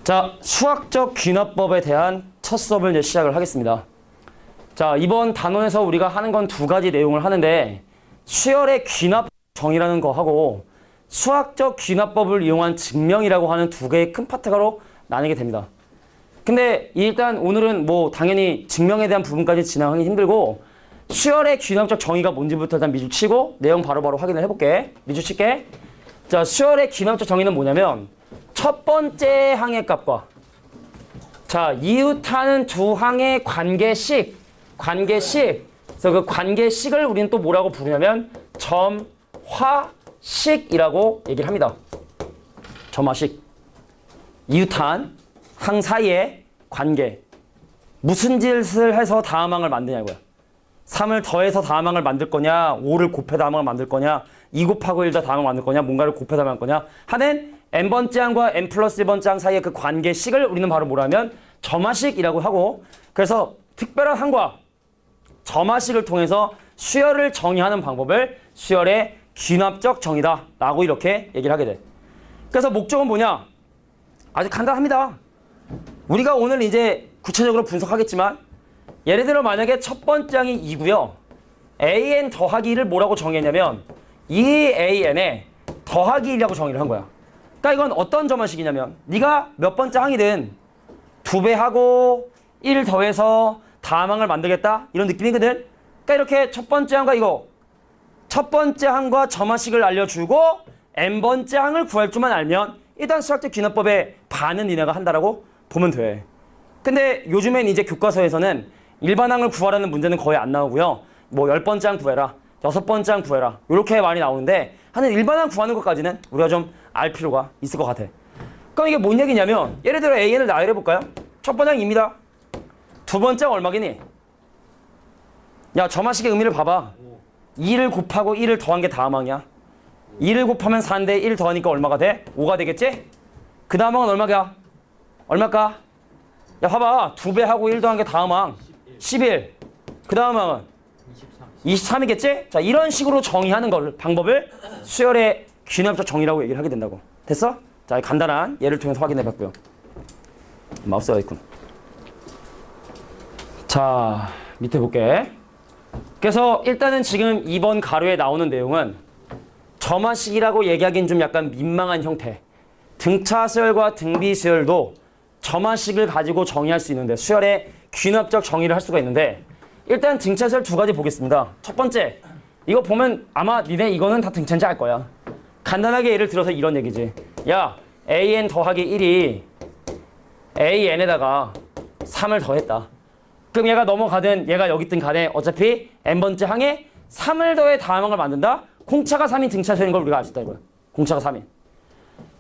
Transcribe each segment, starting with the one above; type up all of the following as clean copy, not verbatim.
자, 수학적 귀납법에 대한 첫 수업을 이제 시작을 하겠습니다. 자, 이번 단원에서 우리가 하는 건 두 가지 내용을 하는데 수열의 귀납 정의라는 거 하고 수학적 귀납법을 이용한 증명이라고 하는 두 개의 큰 파트로 나뉘게 됩니다. 근데 일단 오늘은 뭐 당연히 증명에 대한 부분까지 진행하기 힘들고 수열의 귀납적 정의가 뭔지부터 일단 미주 치고 내용 바로바로 확인을 해볼게. 미주 칠게. 자, 수열의 귀납적 정의는 뭐냐면 첫 번째 항의 값과 자, 이웃하는 두 항의 관계식 그래서 그 관계식을 우리는 또 뭐라고 부르냐면 점화식이라고 얘기를 합니다. 점화식. 이웃한 항 사이의 관계. 무슨 짓을 해서 다음항을 만드냐고요. 3을 더해서 다음항을 만들 거냐, 5를 곱해 다음항을 만들 거냐, 2 곱하고 1 더 다음항을 만들 거냐, 뭔가를 곱해 다음항을 만들 거냐 하는 n번째 항과 n 플러스 1번째 항 사이의 그 관계식을 우리는 바로 뭐라 하면 점화식이라고 하고, 그래서 특별한 항과 점화식을 통해서 수열을 정의하는 방법을 수열의 귀납적 정의다 라고 이렇게 얘기를 하게 돼. 그래서 목적은 뭐냐? 아주 간단합니다. 우리가 오늘 이제 구체적으로 분석하겠지만 예를 들어 만약에 첫 번째 항이 2고요. an 더하기 1을 뭐라고 정의했냐면 2an에 더하기 1이라고 정의를 한 거야. 그러니까 이건 어떤 점화식이냐면 네가 몇 번째 항이든 2배하고 1 더해서 다음항을 만들겠다 이런 느낌이거든. 그러니까 이렇게 첫 번째 항과 이거 첫 번째 항과 점화식을 알려주고 n번째 항을 구할 줄만 알면 일단 수학적 귀납법의 반은 니네가 한다라고 보면 돼. 근데 요즘엔 이제 교과서에서는 일반항을 구하라는 문제는 거의 안 나오고요. 뭐 10번째 항 구해라, 6번째 항 구해라 이렇게 많이 나오는데 하는 일반항 구하는 것까지는 우리가 좀 알 필요가 있을 것 같아. 그럼 이게 뭔 얘기냐면 예를 들어 an을 나열해 볼까요? 첫 번째 항입니다. 두 번째 항 얼마겠니? 야, 점화식의 의미를 봐봐. 2를 곱하고 1을 더한 게 다음 항이야. 2를 곱하면 4인데 1 더하니까 얼마가 돼? 5가 되겠지? 그 다음 항은 얼마야? 얼마일까? 야, 봐봐. 2배하고 1 더한 게 다음 항 11. 그 다음 항은 23이겠지? 자, 이런 식으로 정의하는 걸 방법을 수열의 귀납적 정의라고 얘기를 하게 된다고. 됐어? 자, 간단한 예를 통해서 확인해 봤고요. 마우스가 있군. 자, 밑에 볼게. 그래서 일단은 지금 이번 가로에 나오는 내용은 점화식이라고 얘기하기엔 좀 약간 민망한 형태. 등차 수열과 등비 수열도 점화식을 가지고 정의할 수 있는데 수열의 귀납적 정의를 할 수가 있는데 일단 등차 수열 두 가지 보겠습니다. 첫 번째, 이거 보면 아마 니네 이거는 다 등차인지 알 거야. 간단하게 예를 들어서 이런 얘기지. 야, an 더하기 1이 an에다가 3을 더했다. 그럼 얘가 넘어가든 얘가 여기 있든 간에 어차피 n번째 항에 3을 더해 다음 항을 만든다? 공차가 3인 등차 수열인 걸 우리가 알 수 있다 이거야. 공차가 3인.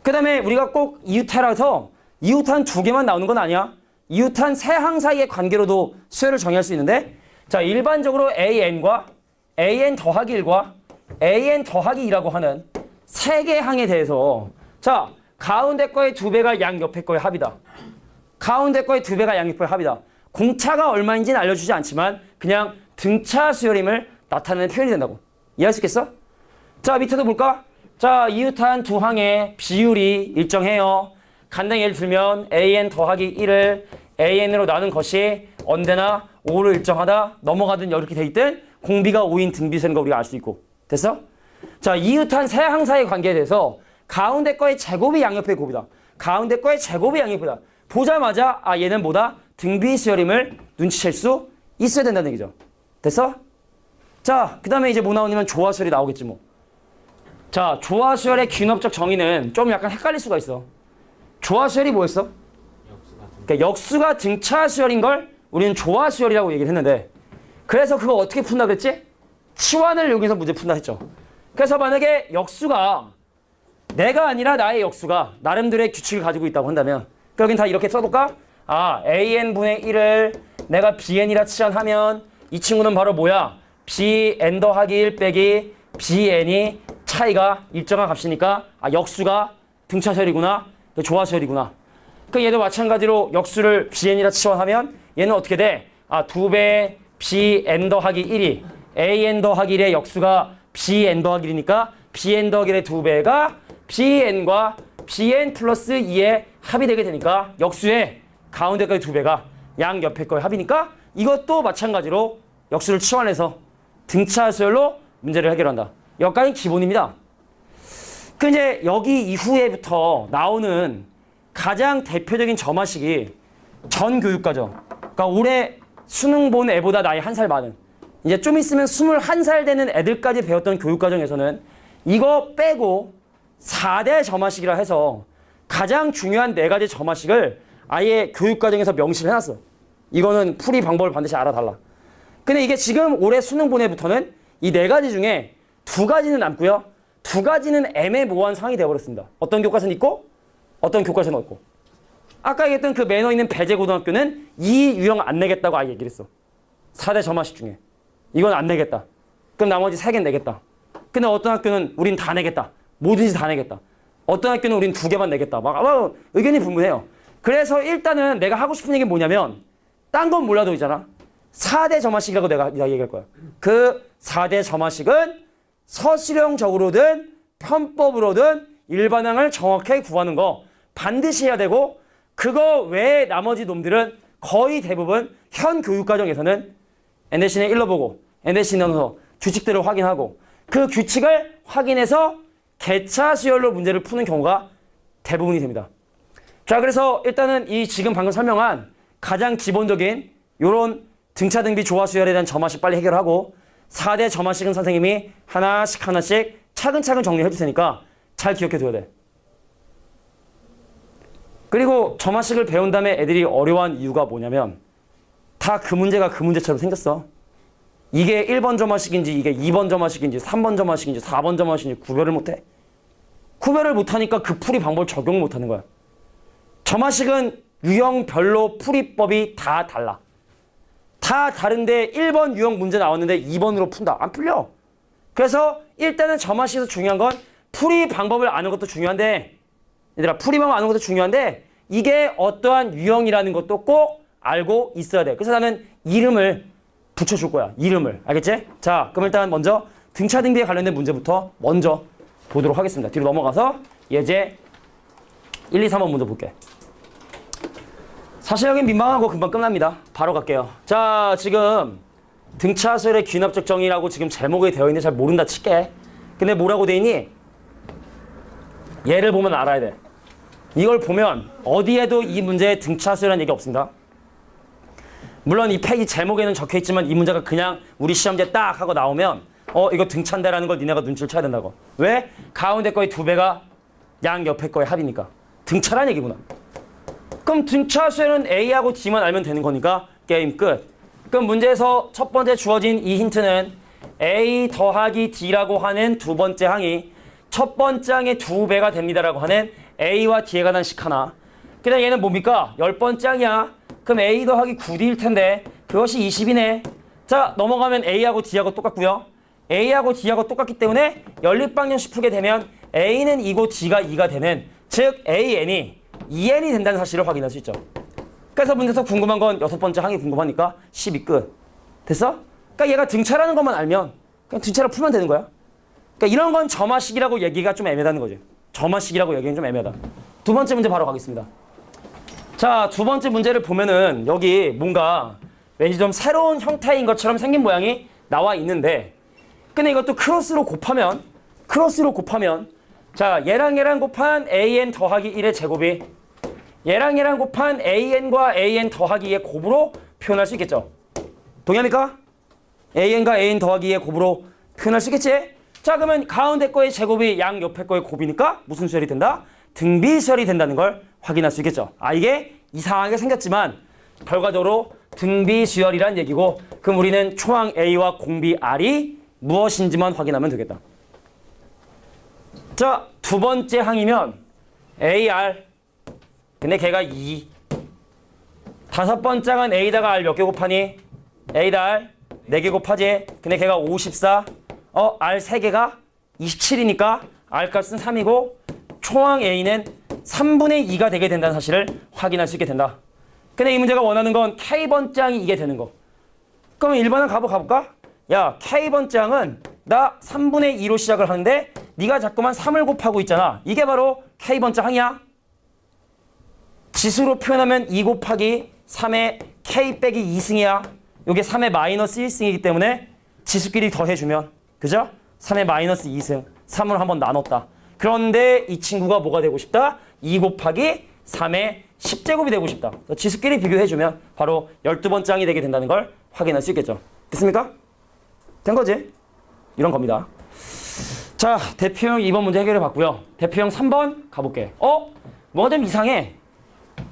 그 다음에 우리가 꼭 이웃해라서 이웃한 두 개만 나오는 건 아니야. 이웃한 세 항 사이의 관계로도 수열을 정의할 수 있는데 자, 일반적으로 an과 an 더하기 1과 an 더하기 2라고 하는 세 개의 항에 대해서 자, 가운데 거의 2배가 양 옆에 거의 합이다. 가운데 거의 2배가 양 옆에 합이다. 공차가 얼마인지는 알려주지 않지만 그냥 등차 수열임을 나타내는 표현이 된다고. 이해할 수 있겠어? 자, 밑에도 볼까? 자, 이웃한 두 항의 비율이 일정해요. 간단히 예를 들면 an 더하기 1을 an으로 나눈 것이 언제나 5로 일정하다 넘어가든 이렇게 돼 있든 공비가 5인 등비수인 거 우리가 알 수 있고. 됐어? 자, 이웃한 세 항 사이의 관계에 대해서 가운데 거의 제곱이 양옆의 곱이다. 가운데 거의 제곱이 양옆이다. 보자마자 아, 얘는 뭐다? 등비수열임을 눈치챌 수 있어야 된다는 얘기죠. 됐어? 자, 그 다음에 이제 뭐 나오냐면 조화수열이 나오겠지 뭐. 자, 조화수열의 귀납적 정의는 좀 약간 헷갈릴 수가 있어. 조화수열이 뭐였어? 그러니까 역수가 등차 수열인 걸 우리는 조화수열이라고 얘기를 했는데 그래서 그거 어떻게 푼다 그랬지? 치환을 여기서 문제 푼다 했죠. 그래서 만약에 역수가 내가 아니라 나의 역수가 나름대로의 규칙을 가지고 있다고 한다면 여긴 다 이렇게 써볼까? 아, an분의 1을 내가 bn이라 치환하면 이 친구는 바로 뭐야? bn 더하기 1 빼기 bn이 차이가 일정한 값이니까 아, 역수가 등차수열이구나. 조화수열이구나. 그 얘도 마찬가지로 역수를 bn이라 치환하면 얘는 어떻게 돼? 아, 2배 bn 더하기 1이 an 더하기 1의 역수가 bn 더하기 1이니까 bn 더하기 1의 2배가 bn과 bn 플러스 2의 합이 되게 되니까 역수의 가운데까지 2배가 양 옆에 거의 합이니까 이것도 마찬가지로 역수를 치환해서 등차 수열로 문제를 해결한다. 여기까지 기본입니다. 그 이제 여기 이후에부터 나오는 가장 대표적인 점화식이 전교육과정. 그러니까 올해 수능 본 애보다 나이 1살 많은, 이제 좀 있으면 21살 되는 애들까지 배웠던 교육과정에서는 이거 빼고 4대 점화식이라 해서 가장 중요한 4가지 점화식을 아예 교육과정에서 명시를 해놨어. 이거는 풀이 방법을 반드시 알아달라. 근데 이게 지금 올해 수능 본 애부터는 이 4가지 중에 2가지는 남고요. 2가지는 애매모호한 상황이 되어버렸습니다. 어떤 교과서는 있고 어떤 교과서는 없고. 아까 얘기했던 그 매너 있는 배재고등학교는 이 유형 안 내겠다고 아예 얘기를 했어. 4대 점화식 중에. 이건 안 내겠다. 그럼 나머지 3개는 내겠다. 근데 어떤 학교는 우린 다 내겠다. 뭐든지 다 내겠다. 어떤 학교는 우린 2개만 내겠다. 막 의견이 분분해요. 그래서 일단은 내가 하고 싶은 얘기는 뭐냐면 딴 건 몰라도 있잖아. 4대 점화식이라고 내가 얘기할 거야. 그 4대 점화식은 서술형적으로든 편법으로든 일반항을 정확하게 구하는 거 반드시 해야 되고, 그거 외에 나머지 놈들은 거의 대부분 현 교육과정에서는 NSC는 일러보고 NSC는 규칙들을 확인하고 그 규칙을 확인해서 개차 수열로 문제를 푸는 경우가 대부분이 됩니다. 자, 그래서 일단은 이 지금 방금 설명한 가장 기본적인 요런 등차 등비 조화 수열에 대한 점화식 빨리 해결하고 4대 점화식은 선생님이 하나씩 차근차근 정리해 줄 테니까 잘 기억해 둬야 돼. 그리고 점화식을 배운 다음에 애들이 어려워한 이유가 뭐냐면 다 그 문제가 그 문제처럼 생겼어. 이게 1번 점화식인지 이게 2번 점화식인지 3번 점화식인지 4번 점화식인지 구별을 못해. 구별을 못하니까 그 풀이 방법을 적용 못하는 거야. 점화식은 유형별로 풀이법이 다 달라. 다 다른데 1번 유형 문제 나왔는데 2번으로 푼다. 안 풀려. 그래서 일단은 점화식에서 중요한 건 풀이 방법을 아는 것도 중요한데, 얘들아, 풀이 방법 아는 것도 중요한데 이게 어떠한 유형이라는 것도 꼭 알고 있어야 돼. 그래서 나는 이름을 붙여줄 거야. 이름을. 알겠지? 자, 그럼 일단 먼저 등차 등비에 관련된 문제부터 먼저 보도록 하겠습니다. 뒤로 넘어가서 예제 1, 2, 3번 먼저 볼게. 사실 여긴 민망하고 금방 끝납니다. 바로 갈게요. 자, 지금 등차수열의 귀납적 정의라고 지금 제목에 되어 있는데 잘 모른다 칠게. 근데 뭐라고 돼 있니? 얘를 보면 알아야 돼. 이걸 보면 어디에도 이 문제에 등차수열이라는 얘기 없습니다. 물론 이 페이지 제목에는 적혀있지만 이 문제가 그냥 우리 시험지에 딱 하고 나오면 이거 등차인데라는 걸 니네가 눈치를 채야 된다고. 왜? 가운데 거의 2배가 양 옆에 거의 합이니까. 등차라는 얘기구나. 그럼 등차 수열은 A하고 D만 알면 되는 거니까 게임 끝. 그럼 문제에서 첫 번째 주어진 이 힌트는 A 더하기 D라고 하는 두 번째 항이 첫 번째 항의 2배가 됩니다라고 하는 A와 D에 관한 식 하나. 그 다음 얘는 뭡니까? 10번째 항이야. 그럼 A 더하기 9D일 텐데 그것이 20이네. 자, 넘어가면 A하고 D하고 똑같고요. A하고 D하고 똑같기 때문에 연립방정식 풀게 되면 A는 2고 D가 2가 되는, 즉 AN이 2n이 된다는 사실을 확인할 수 있죠. 그래서 문제에서 궁금한 건 6번째 항이 궁금하니까 12 끝. 됐어? 그러니까 얘가 등차라는 것만 알면 그냥 등차를 풀면 되는 거야. 그러니까 이런 건 점화식이라고 얘기가 좀 애매하다는 거지. 점화식이라고 얘기는 좀 애매하다. 두 번째 문제 바로 가겠습니다. 자, 두 번째 문제를 보면은 여기 뭔가 왠지 좀 새로운 형태인 것처럼 생긴 모양이 나와 있는데, 근데 이것도 크로스로 곱하면 자, 얘랑 곱한 AN 더하기 1의 제곱이 얘랑 곱한 AN과 AN 더하기 2의 곱으로 표현할 수 있겠죠. 동의합니까? AN과 AN 더하기 2의 곱으로 표현할 수 있겠지? 자, 그러면 가운데 거의 제곱이 양 옆에 거의 곱이니까 무슨 수열이 된다? 등비 수열이 된다는 걸 확인할 수 있겠죠. 아, 이게 이상하게 생겼지만 결과적으로 등비 수열이란 얘기고, 그럼 우리는 초항 A와 공비 R이 무엇인지만 확인하면 되겠다. 자, 두 번째 항이면 AR, 근데 걔가 2. 다섯 번째 항은 A다가 R 몇 개 곱하니? A다 R 4개 곱하지. 근데 걔가 54. R 3개가 27이니까 R 값은 3이고 초항 A는 3분의 2가 되게 된다는 사실을 확인할 수 있게 된다. 근데 이 문제가 원하는 건 K번째 항이 이게 되는 거. 그러면 1번은 가볼까? 야, K번째 항은 나 3분의 2로 시작을 하는데 네가 자꾸만 3을 곱하고 있잖아. 이게 바로 K번째 항이야. 지수로 표현하면 2 곱하기 3의 k 빼기 2승이야. 이게 3의 마이너스 1승이기 때문에 지수끼리 더해주면 그죠? 3의 마이너스 2승 3을 한번 나눴다. 그런데 이 친구가 뭐가 되고 싶다? 2 곱하기 3의 10제곱이 되고 싶다. 지수끼리 비교해주면 바로 12번째 항이 되게 된다는 걸 확인할 수 있겠죠. 됐습니까? 된 거지? 이런 겁니다. 자, 대표형 2번 문제 해결해 봤고요. 대표형 3번 가볼게. 뭐가 좀 이상해.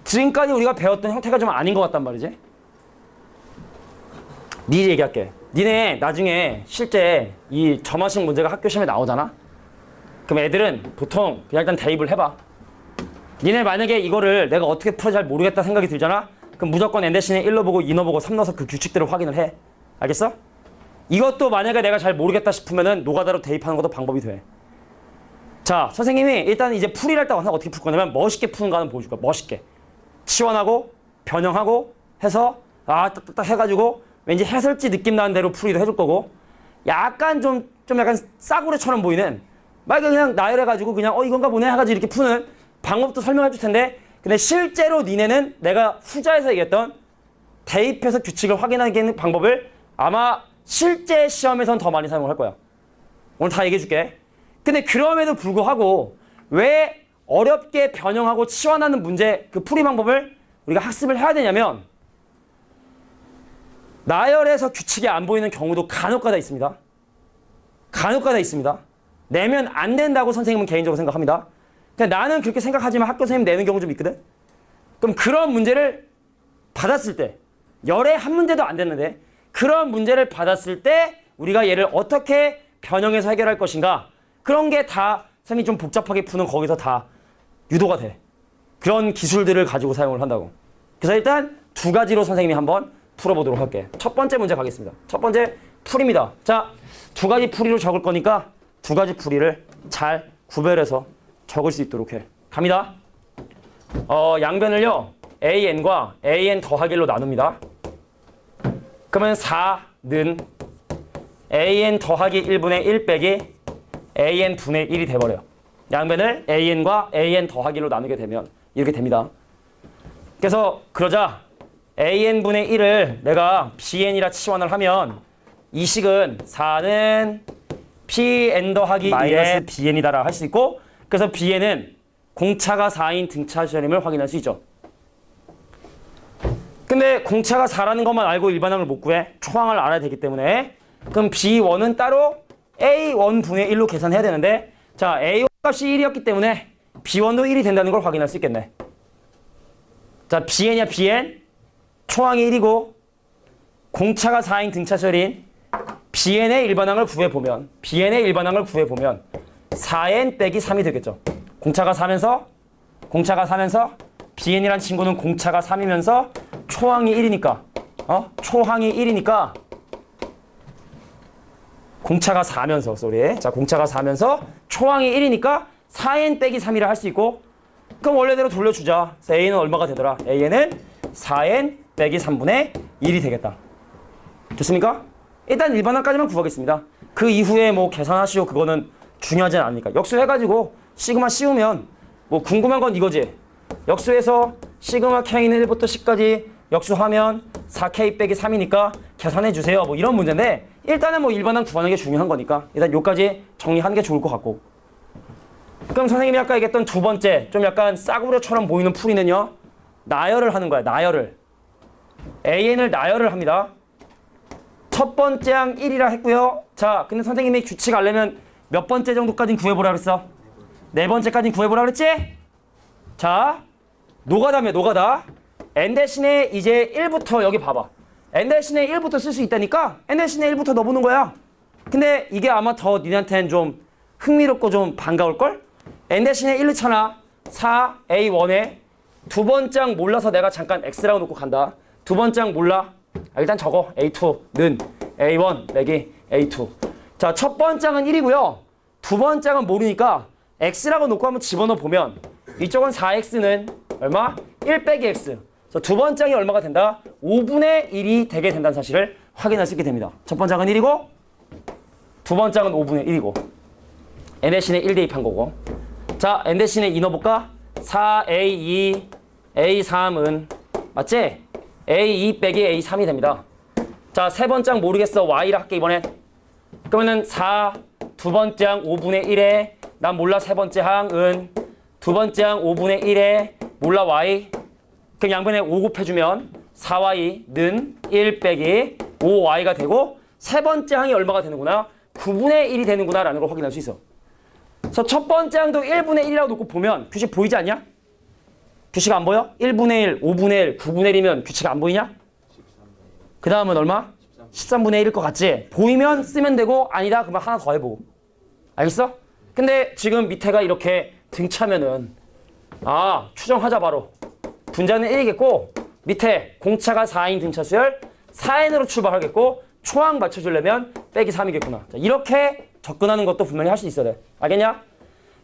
지금까지 우리가 배웠던 형태가 좀 아닌 것 같단 말이지. 니네 얘기할게. 니네 나중에 실제 이 점화식 문제가 학교 시험에 나오잖아? 그럼 애들은 보통 그냥 일단 대입을 해봐. 니네 만약에 이거를 내가 어떻게 풀어 잘 모르겠다 생각이 들잖아? 그럼 무조건 n 대신에 1 넣어보고 2 넣어보고 3 넣어서 그 규칙대로 확인을 해. 알겠어? 이것도 만약에 내가 잘 모르겠다 싶으면은 노가다로 대입하는 것도 방법이 돼. 자, 선생님이 일단 이제 풀이를 할 때 와서 어떻게 풀 거냐면 멋있게 푸는가는 보여줄 거야. 멋있게. 시원하고 변형하고 해서 딱딱딱 해가지고 왠지 해설지 느낌 나는 대로 풀이도 해줄 거고 약간 좀 약간 싸구려처럼 보이는 막 그냥 나열해가지고 그냥 이건가 보네 해가지고 이렇게 푸는 방법도 설명해 줄 텐데 근데 실제로 니네는 내가 후자에서 얘기했던 대입해서 규칙을 확인하는 방법을 아마 실제 시험에선 더 많이 사용을 할 거야. 오늘 다 얘기해 줄게. 근데 그럼에도 불구하고 왜 어렵게 변형하고 치환하는 문제 그 풀이 방법을 우리가 학습을 해야 되냐면 나열에서 규칙이 안 보이는 경우도 간혹가다 있습니다. 간혹가다 있습니다. 내면 안 된다고 선생님은 개인적으로 생각합니다. 근데 나는 그렇게 생각하지만 학교 선생님 내는 경우 좀 있거든. 그럼 그런 문제를 받았을 때 열에 한 문제도 안 됐는데 그런 문제를 받았을 때 우리가 얘를 어떻게 변형해서 해결할 것인가 그런 게 다 선생님이 좀 복잡하게 푸는 거기서 다 유도가 돼. 그런 기술들을 가지고 사용을 한다고. 그래서 일단 두 가지로 선생님이 한번 풀어보도록 할게. 첫 번째 문제 가겠습니다. 첫 번째 풀입니다. 자, 두 가지 풀이로 적을 거니까 두 가지 풀이를 잘 구별해서 적을 수 있도록 해. 갑니다. 양변을요 an과 an 더하기 1로 나눕니다. 그러면 4는 an 더하기 1분의 1 빼기 an 분의 1이 돼버려요. 양변을 an과 an 더하기 1로 나누게 되면 이렇게 됩니다. 그래서 그러자 an분의 1을 내가 bn이라 치환을 하면 이 식은 4는 pn 더하기 1의 bn이다라 할 수 있고 그래서 bn은 공차가 4인 등차 시절임을 확인할 수 있죠. 근데 공차가 4라는 것만 알고 일반항을 못 구해. 초항을 알아야 되기 때문에 그럼 b1은 따로 a1분의 1로 계산해야 되는데 자 a1 값이 1이었기 때문에 b1도 1이 된다는 걸 확인할 수 있겠네. 자 bn이야 bn 초항이 1이고 공차가 4인 등차절인 bn의 일반항을 구해보면 4n 빼기 3이 되겠죠. 공차가 4면서 bn이란 친구는 공차가 3이면서 초항이 1이니까 초항이 1이니까 공차가 4면서 자 공차가 4면서 초항이 1이니까 4n 빼기 3이라 할 수 있고 그럼 원래대로 돌려주자. 그래서 a는 얼마가 되더라? a는 4n 빼기 3분의 1이 되겠다. 됐습니까? 일단 일반항까지만 구하겠습니다. 그 이후에 뭐 계산하시오 그거는 중요하지 않으니까 역수해가지고 시그마 씌우면 뭐 궁금한 건 이거지. 역수해서 시그마 k는 1부터 10까지 역수하면 4k 빼기 3이니까 계산해 주세요. 뭐 이런 문제인데 일단은 뭐 일반항 구하는 게 중요한 거니까 일단 요까지 정리하는 게 좋을 것 같고 그럼 선생님이 아까 얘기했던 두 번째 좀 약간 싸구려처럼 보이는 풀이는요 나열을 하는 거야. 나열을 an을 나열을 합니다. 첫 번째 항 1이라 했고요. 자 근데 선생님이 규칙 알려면 몇 번째 정도까지는 구해보라 그랬어? 네 번째까지는 구해보라 그랬지? 자 노가다며 노가다 n 대신에 이제 1부터 여기 봐봐. n 대신에 1부터 쓸 수 있다니까 n 대신에 1부터 넣어보는 거야. 근데 이게 아마 더 니네한테는 좀 흥미롭고 좀 반가울걸? n 대신에 1 넣잖아. 4a1에 두 번째 항 몰라서 내가 잠깐 x라고 놓고 간다. 두 번째 항 몰라. 일단 적어. a2는 a1 빼기 a2. 자, 첫 번째 항은 1이고요. 두 번째 항은 모르니까 x라고 놓고 한번 집어넣어 보면 이쪽은 4x는 얼마? 1 빼기 x. 그래서 두 번째 항이 얼마가 된다? 5분의 1이 되게 된다는 사실을 확인할 수 있게 됩니다. 첫 번째 항은 1이고 두 번째 항은 5분의 1이고 n 대신에 1 대입한 거고 자, n 대신에 2 넣어볼까? 4a2 A3은 맞지? A2 빼기 A3이 됩니다. 자, 세 번째 항 모르겠어. Y를 할게 이번엔. 그러면은 4, 두 번째 항 5분의 1에 난 몰라 세 번째 항은 두 번째 항 5분의 1에 몰라 Y. 그럼 양변에 5 곱해주면 4Y는 1 빼기 5Y가 되고 세 번째 항이 얼마가 되는구나? 9분의 1이 되는구나 라는 걸 확인할 수 있어. 그래서 첫 번째 항도 1분의 1이라고 놓고 보면 규칙 보이지 않냐? 규칙 안 보여? 1분의 1, 5분의 1, 9분의 1이면 규칙 안 보이냐? 그 다음은 얼마? 13분의 1일 것 같지? 보이면 쓰면 되고 아니다 그러면 하나 더 해보고. 알겠어? 근데 지금 밑에가 이렇게 등차면은 추정하자 바로. 분자는 1이겠고 밑에 공차가 4인 등차 수열 4n으로 출발하겠고 초항 맞춰주려면 빼기 3이겠구나. 자, 이렇게 접근하는 것도 분명히 할 수 있어야 돼. 알겠냐?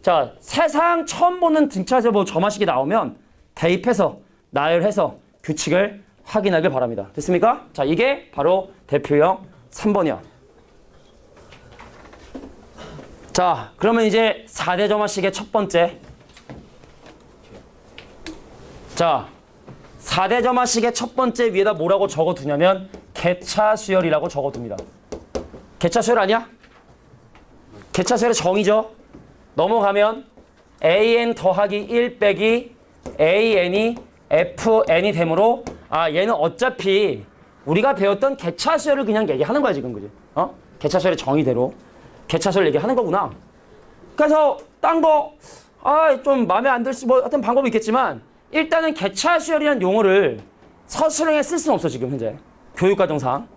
자, 세상 처음 보는 등차에서 뭐 점화식이 나오면 대입해서 나열해서 규칙을 확인하길 바랍니다. 됐습니까? 자, 이게 바로 대표형 3번이야. 자, 그러면 이제 4대 점화식의 첫 번째. 자, 4대 점화식의 첫 번째 위에다 뭐라고 적어두냐면 개차수열이라고 적어둡니다. 개차수열 아니야? 개차수열의 정의죠. 넘어가면 an 더하기 1 빼기 an이 fn이 되므로 얘는 어차피 우리가 배웠던 개차수열을 그냥 얘기하는 거야 지금. 그지? 개차수열의 정의대로 개차수열 얘기하는 거구나. 그래서 딴 거 좀 마음에 안 들 수 뭐 어떤 방법이 있겠지만 일단은 개차수열이라는 용어를 서술형에 쓸 수는 없어 지금 현재 교육과정상.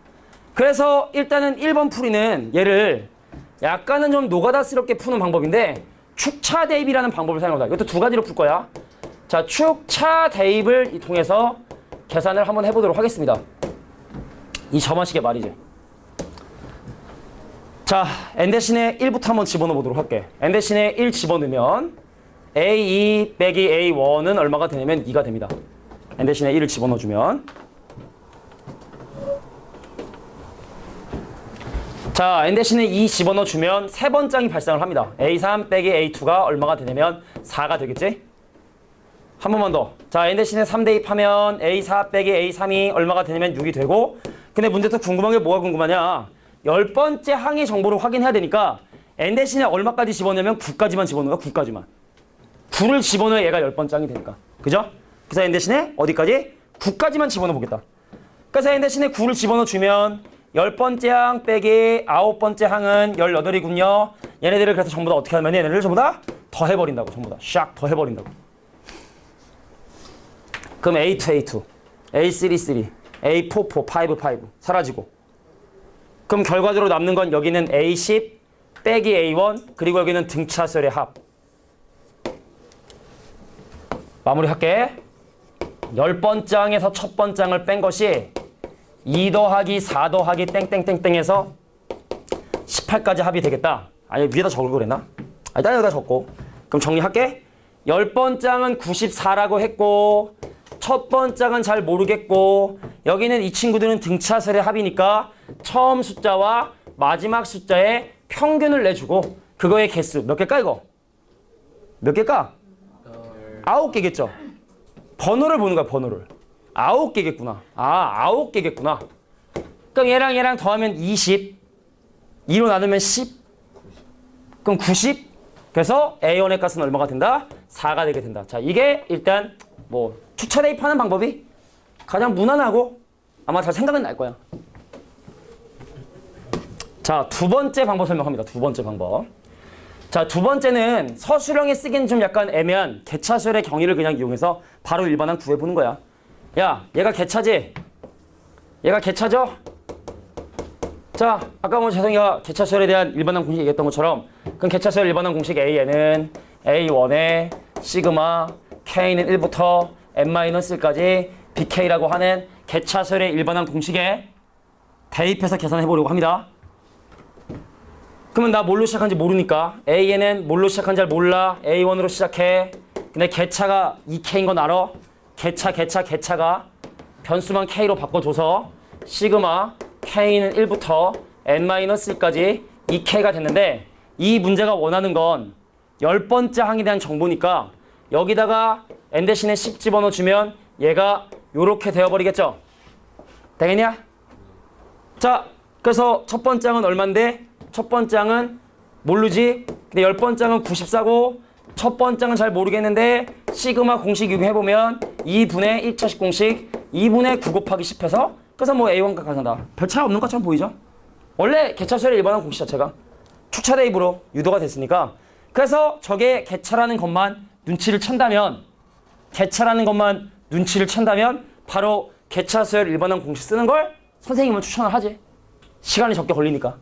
그래서 일단은 1번 풀이는 얘를 약간은 좀 노가다스럽게 푸는 방법인데 축차 대입이라는 방법을 사용한다. 이것도 두 가지로 풀 거야. 자, 축차 대입을 통해서 계산을 한번 해보도록 하겠습니다. 이 점화식의 말이지. 자, n 대신에 1부터 한번 집어넣어 보도록 할게. n 대신에 1 집어넣으면 a2 빼기 a1은 얼마가 되냐면 2가 됩니다. n 대신에 1을 집어넣어주면. 자, n 대신에 2 집어넣어주면 세 번째 항이 발생을 합니다. a3 빼기 a2가 얼마가 되냐면 4가 되겠지? 한 번만 더. 자, n 대신에 3 대입하면 a4 빼기 a3이 얼마가 되냐면 6이 되고, 근데 문제에서 궁금한 게 뭐가 궁금하냐? 10번째 항의 정보를 확인해야 되니까 n 대신에 얼마까지 집어넣으면 9까지만 집어넣어. 9까지만. 9를 집어넣어야 얘가 10번째 항이 되니까. 그죠? 그래서 n 대신에 어디까지? 9까지만 집어넣어 보겠다. 그래서 n 대신에 9를 집어넣어주면 10번째 항 빼기 9번째 항은 18이군요. 얘네들을 그래서 전부 다 어떻게 하면 얘네들을 전부 다 더해버린다고. 전부 다 샥 더해버린다고. 그럼 A2, A2, A3, 3, A4, 4, 5, 5 사라지고. 그럼 결과적으로 남는 건 여기는 A10 빼기 A1 그리고 여기는 등차수열의 합. 마무리할게. 10번째 항에서 첫 번째 항을 뺀 것이 2 더하기 4 더하기 땡땡땡땡에서 18까지 합이 되겠다. 아니 위에다 적을 거랬나? 일단 여기다 적고. 그럼 정리할게. 10번째 항은 94라고 했고 첫 번째 항은 잘 모르겠고 여기는 이 친구들은 등차수열의 합이니까 처음 숫자와 마지막 숫자의 평균을 내주고 그거의 개수 몇 개일까 이거? 몇 개일까? 9개겠죠? 번호를 보는 거야 번호를. 9개겠구나. 9개겠구나. 그럼 얘랑 더하면 20. 2로 나누면 10. 그럼 90. 그래서 A1의 값은 얼마가 된다? 4가 되게 된다. 자, 이게 일단 뭐 추차 대입하는 방법이 가장 무난하고 아마 잘 생각은 날 거야. 자, 두 번째 방법 설명합니다. 두 번째 방법. 자, 두 번째는 서술형에 쓰기는 좀 약간 애매한 개차수열의 경위를 그냥 이용해서 바로 일반항 구해보는 거야. 야, 얘가 개차지? 얘가 개차죠? 자, 아까 뭐 재성이가 개차수열에 대한 일반항 공식 얘기했던 것처럼 그럼 개차수열 일반항 공식 A에는 A1에 시그마 K는 1부터 N-1까지 BK라고 하는 개차수열의 일반항 공식에 대입해서 계산해보려고 합니다. 그러면 나 뭘로 시작한지 모르니까 A에는 뭘로 시작한지 잘 몰라. A1으로 시작해. 근데 개차가 2K인 건 알아? 개차가 변수만 K로 바꿔줘서 시그마 K는 1부터 N-1까지 2K가 됐는데 이 문제가 원하는 건 10번째 항에 대한 정보니까 여기다가 n 대신에 10 집어넣어주면 얘가 요렇게 되어버리겠죠? 되겠냐? 자, 그래서 첫 번째 항은 얼만데? 첫 번째 항은 모르지? 근데 10번째 항은 94고 첫 번째 항은 잘 모르겠는데 시그마 공식 이용해보면 2분의 1차식 공식 2분의 9 곱하기 10 해서 그래서 뭐 A1값 가산다. 별 차이 없는 것처럼 보이죠? 원래 개차수열의 일반항 공식 자체가 축차 대입으로 유도가 됐으니까 그래서 저게 개차라는 것만 눈치를 챈다면 바로 개차수열 일반항 공식 쓰는 걸 선생님은 추천을 하지. 시간이 적게 걸리니까.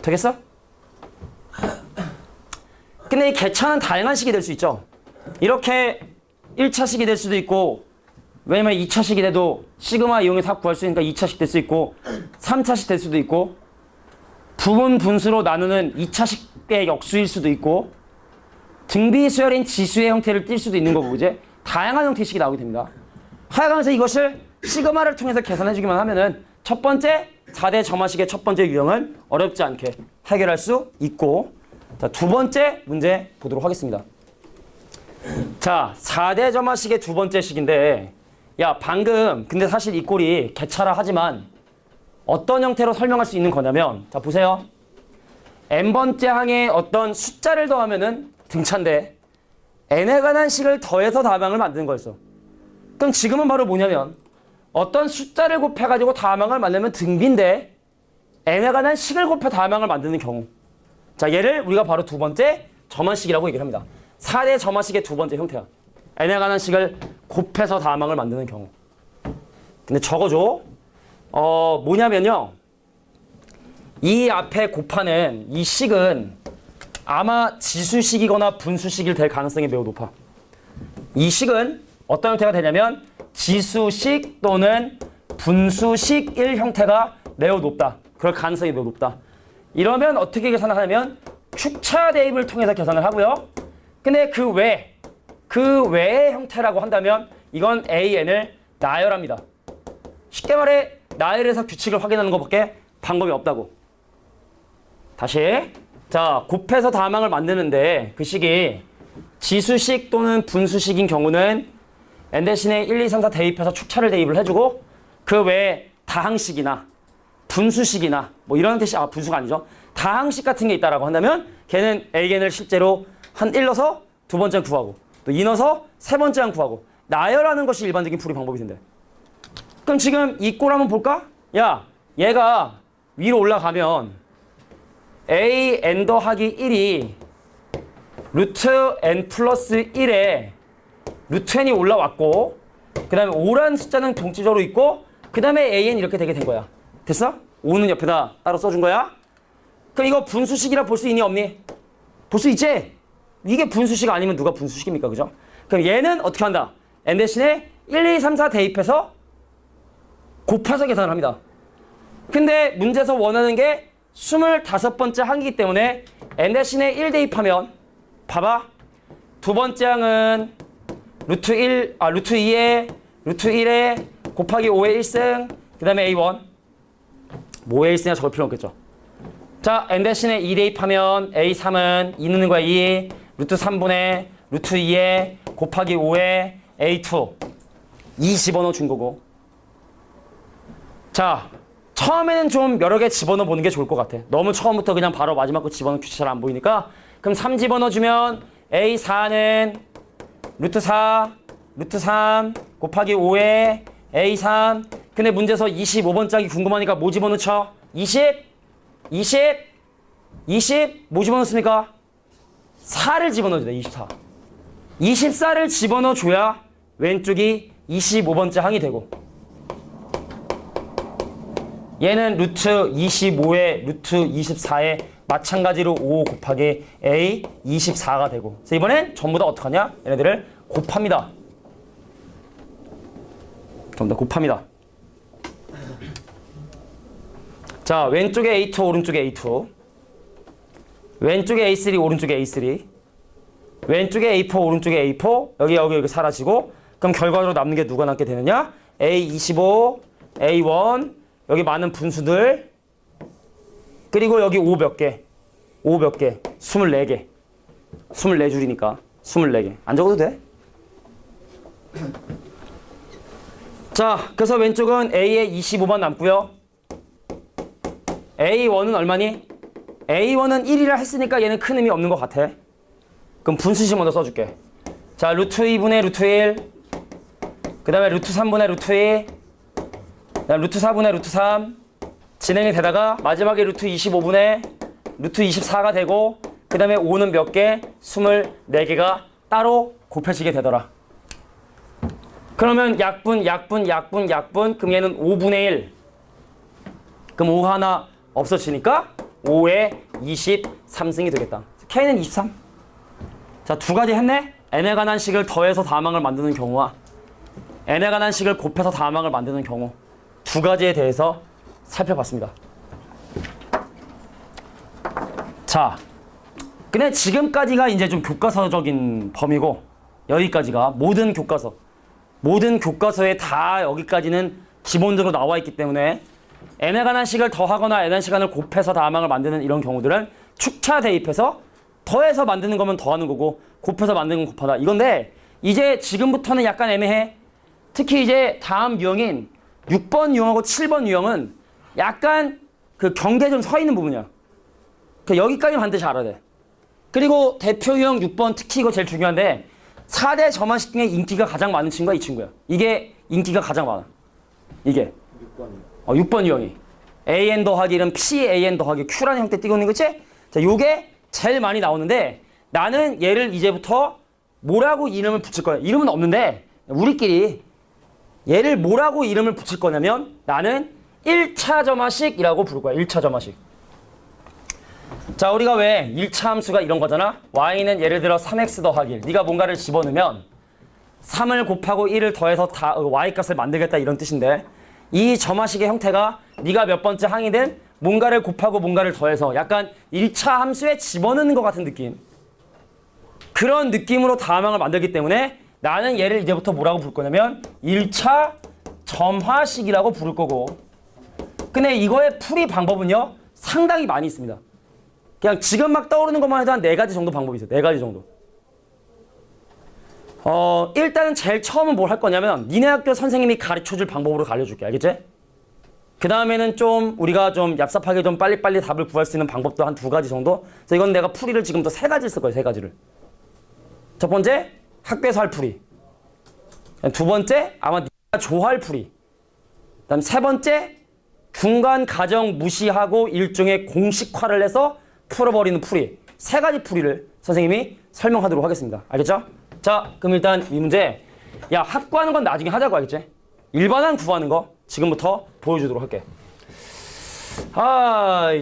되겠어? 근데 이 개차는 다양한 식이 될 수 있죠. 이렇게 1차식이 될 수도 있고 왜냐면 2차식이 돼도 시그마 이용해서 구할 수 있으니까 2차식 될 수 있고 3차식 될 수도 있고 부분 분수로 나누는 2차식의 역수일 수도 있고 등비수열인 지수의 형태를 띌 수도 있는 거고 그제 다양한 형태의 식이 나오게 됩니다. 하여간에서 이것을 시그마를 통해서 계산해주기만 하면은 첫 번째 4대 점화식의 첫 번째 유형은 어렵지 않게 해결할 수 있고 자, 두 번째 문제 보도록 하겠습니다. 자, 4대 점화식의 두 번째 식인데 야 방금 근데 사실 이 꼴이 개차라 하지만 어떤 형태로 설명할 수 있는 거냐면 자 보세요. n번째 항에 어떤 숫자를 더하면은 등차인데 n에 관한 식을 더해서 다항을 만드는 거였어. 그럼 지금은 바로 뭐냐면 어떤 숫자를 곱해가지고 다항을 만들면 등비인데 n에 관한 식을 곱해 다항을 만드는 경우 자 얘를 우리가 바로 두 번째 점화식이라고 얘기를 합니다. 4대 점화식의 두 번째 형태야. n에 관한 식을 곱해서 다항을 만드는 경우. 근데 적어줘. 뭐냐면요. 이 앞에 곱하는 이 식은 아마 지수식이거나 분수식이 될 가능성이 매우 높아. 이 식은 어떤 형태가 되냐면 지수식 또는 분수식일 형태가 매우 높다. 그럴 가능성이 매우 높다. 이러면 어떻게 계산을 하냐면 축차 대입을 통해서 계산을 하고요. 근데 그 외의 형태라고 한다면 이건 AN을 나열합니다. 쉽게 말해 나열해서 규칙을 확인하는 것밖에 방법이 없다고. 다시 자 곱해서 다항을 만드는데 그 식이 지수식 또는 분수식인 경우는 n 대신에 1, 2, 3, 4 대입해서 축차를 대입을 해주고 그 외에 다항식이나 분수식이나 뭐 이런 뜻이 분수가 아니죠. 다항식 같은 게 있다라고 한다면 걔는 AN을 실제로 한 1 넣어서 두 번째 구하고 또 2 넣어서 세 번째 구하고 나열하는 것이 일반적인 풀이 방법이 된대. 그럼 지금 이 꼴 한번 볼까? 야 얘가 위로 올라가면 an 더하기 1이 루트 n 플러스 1에 루트 n이 올라왔고 그 다음에 5라는 숫자는 동치적으로 있고 그 다음에 an 이렇게 되게 된 거야. 됐어? 5는 옆에다 따로 써준 거야. 그럼 이거 분수식이라 볼 수 있니 없니? 볼 수 있지? 이게 분수식 아니면 누가 분수식입니까? 그죠? 그럼 얘는 어떻게 한다? n 대신에 1, 2, 3, 4 대입해서 곱해서 계산을 합니다. 근데 문제에서 원하는 게 25번째 항이기 때문에 n 대신에 1 대입하면 봐봐. 두 번째 항은 루트 2에 루트 1에 곱하기 5의 1승 그 다음에 A1 뭐에 1승이냐 적을 필요 없겠죠. 자 n 대신에 2 대입하면 A3은 2 넣는 거야 2 루트 3분의 루트 2에 곱하기 5의 A2 2 집어넣어 준 거고 자 처음에는 좀 여러 개 집어넣어 보는 게 좋을 것 같아. 너무 처음부터 그냥 바로 마지막 거 집어넣는 규칙 잘 안 보이니까 그럼 3 집어넣어 주면 A4는 루트 4 루트 3 곱하기 5에 A3 근데 문제에서 25번짝이 궁금하니까 뭐 집어넣죠? 20 뭐 집어넣습니까? 4를 집어넣어줘야 돼. 24 24를 집어넣어줘야 왼쪽이 25번째 항이 되고 얘는 루트 25에 루트 24에 마찬가지로 5 곱하기 A 24가 되고 그래서 이번엔 전부 다 어떡하냐? 얘네들을 곱합니다. 전부 다 곱합니다. 자 왼쪽에 A2 오른쪽에 A2 왼쪽에 A3 오른쪽에 A3 왼쪽에 A4 오른쪽에 A4 여기 사라지고 그럼 결과로 남는 게 누가 남게 되느냐? A25 A1 여기 많은 분수들 그리고 여기 5 몇 개 24개 24줄이니까 24개 안 적어도 돼? 자, 그래서 왼쪽은 A에 25만 남고요. A1은 얼마니? A1은 1이라 했으니까 얘는 큰 의미 없는 것 같아. 그럼 분수식 먼저 써줄게. 자, 루트 2분의 루트 1, 그 다음에 루트 3분의 루트 2, 그 다음 루트 4분의 루트 3 진행이 되다가 마지막에 루트 25분의 루트 24가 되고, 그 다음에 5는 몇 개? 24개가 따로 곱해지게 되더라. 그러면 약분 그럼 얘는 5분의 1. 그럼 5 하나 없어지니까 5에 23승이 되겠다. K는 23. 자, 두 가지 했네? n에 관한 식을 더해서 다항을 만드는 경우와 n에 관한 식을 곱해서 다항을 만드는 경우, 두 가지에 대해서 살펴봤습니다. 자, 근데 지금까지가 이제 좀 교과서적인 범위고, 여기까지가 모든 교과서에 다 여기까지는 기본적으로 나와 있기 때문에 n에 관한 식을 더하거나 n의 시간을 곱해서 다항을 만드는 이런 경우들은 축차 대입해서 더해서 만드는 거면 더하는 거고 곱해서 만드는 건 곱하다 이건데, 이제 지금부터는 약간 애매해. 특히 이제 다음 유형인 6번 유형하고 7번 유형은 약간 그 경계에 좀 서 있는 부분이야. 여기까지는 반드시 알아야 돼. 그리고 대표 유형 6번, 특히 이거 제일 중요한데 4대 점화식 중에 인기가 가장 많은 친구가 이 친구야. 이게 인기가 가장 많아. 이게 6번이요. 6번 유형이 an 더하기 1은 pan 더하기 q라는 형태 띄고 있는 거지? 자, 요게 제일 많이 나오는데, 나는 얘를 이제부터 뭐라고 이름을 붙일 거야. 이름은 없는데 우리끼리 얘를 뭐라고 이름을 붙일 거냐면, 나는 1차 점화식이라고 부를 거야. 1차 점화식. 자, 우리가 왜 1차 함수가 이런 거잖아. y는 예를 들어 3x 더하기 1. 네가 뭔가를 집어넣으면 3을 곱하고 1을 더해서 y 값을 만들겠다 이런 뜻인데, 이 점화식의 형태가 네가 몇 번째 항이든 뭔가를 곱하고 뭔가를 더해서 약간 1차 함수에 집어넣는 것 같은 느낌, 그런 느낌으로 다항을 만들기 때문에 나는 얘를 이제부터 뭐라고 부를 거냐면 1차 점화식이라고 부를 거고, 근데 이거의 풀이 방법은요 상당히 많이 있습니다. 그냥 지금 막 떠오르는 것만 해도 한 4가지 정도 방법이 있어요. 4가지 정도. 일단은 제일 처음은 뭘 할 거냐면 니네 학교 선생님이 가르쳐줄 방법으로 알려줄게. 알겠지? 그 다음에는 좀 우리가 좀 얍삽하게 좀 빨리빨리 답을 구할 수 있는 방법도 한 2가지 정도. 그래서 이건 내가 풀이를 지금부터 3가지 쓸 거예요. 3가지를. 첫 번째, 학교에서 할 풀이. 두 번째, 아마 네가 좋아할 풀이. 그 다음 세 번째, 중간 과정 무시하고 일종의 공식화를 해서 풀어버리는 풀이. 3가지 풀이를 선생님이 설명하도록 하겠습니다. 알겠죠? 자, 그럼 일단 이 문제, 야, 합구하는 건 나중에 하자고. 알겠지? 일반항 구하는 거 지금부터 보여주도록 할게.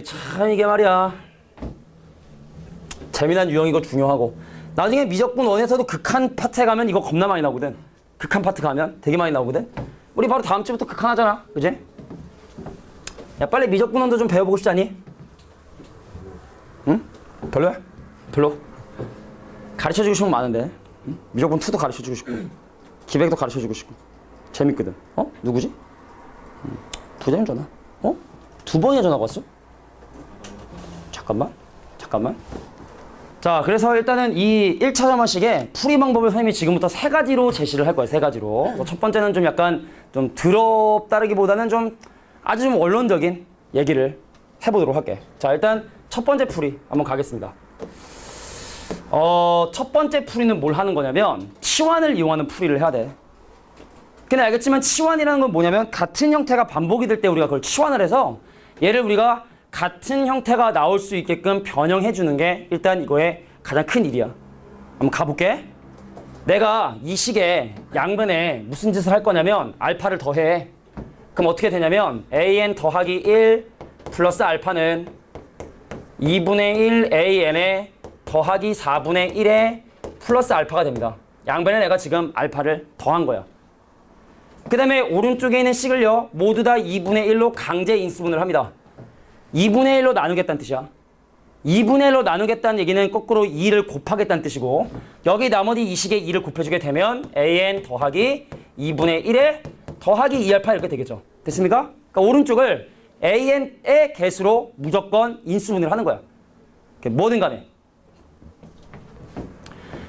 참 이게 말이야, 재미난 유형이고 중요하고, 나중에 미적분 1에서도 극한 파트에 가면 이거 겁나 많이 나오거든. 극한 파트 가면 되게 많이 나오거든. 우리 바로 다음 주부터 극한 하잖아. 그지? 야, 빨리 미적분 1도 좀 배워보고 싶지 않니? 응? 별로야? 별로? 가르쳐주고 싶은 거 많은데. 응? 미적분 2도 가르쳐주고 싶고, 기백도 가르쳐주고 싶고. 재밌거든. 누구지? 부장님 전화. 2번이나 전화가 왔어? 잠깐만. 자, 그래서 일단은 이 1차 점화식의 풀이 방법을 선생님이 지금부터 3가지로 제시를 할 거예요. 3가지로. 첫 번째는 좀 약간 좀 더럽다기보다는 좀 아주 좀 원론적인 얘기를 해보도록 할게. 자, 일단 첫 번째 풀이 한번 가겠습니다. 첫 번째 풀이는 뭘 하는 거냐면 치환을 이용하는 풀이를 해야 돼. 근데 알겠지만 치환이라는 건 뭐냐면 같은 형태가 반복이 될 때 우리가 그걸 치환을 해서 얘를 우리가 같은 형태가 나올 수 있게끔 변형해 주는 게 일단 이거의 가장 큰 일이야. 한번 가볼게. 내가 이 식의 양변에 무슨 짓을 할 거냐면 알파를 더해. 그럼 어떻게 되냐면 an 더하기 1 플러스 알파는 2분의 1 an에 더하기 4분의 1에 플러스 알파가 됩니다. 양변에 내가 지금 알파를 더한 거야. 그 다음에 오른쪽에 있는 식을요 모두 다 2분의 1로 강제 인수분해를 합니다. 2분의 1로 나누겠다는 뜻이야. 2분의 1로 나누겠다는 얘기는 거꾸로 2를 곱하겠다는 뜻이고, 여기 나머지 이 식에 2를 곱해주게 되면 an 더하기 2분의 1에 더하기 2알파 이렇게 되겠죠. 됐습니까? 그러니까 오른쪽을 an의 개수로 무조건 인수분해를 하는 거야. 뭐든 간에.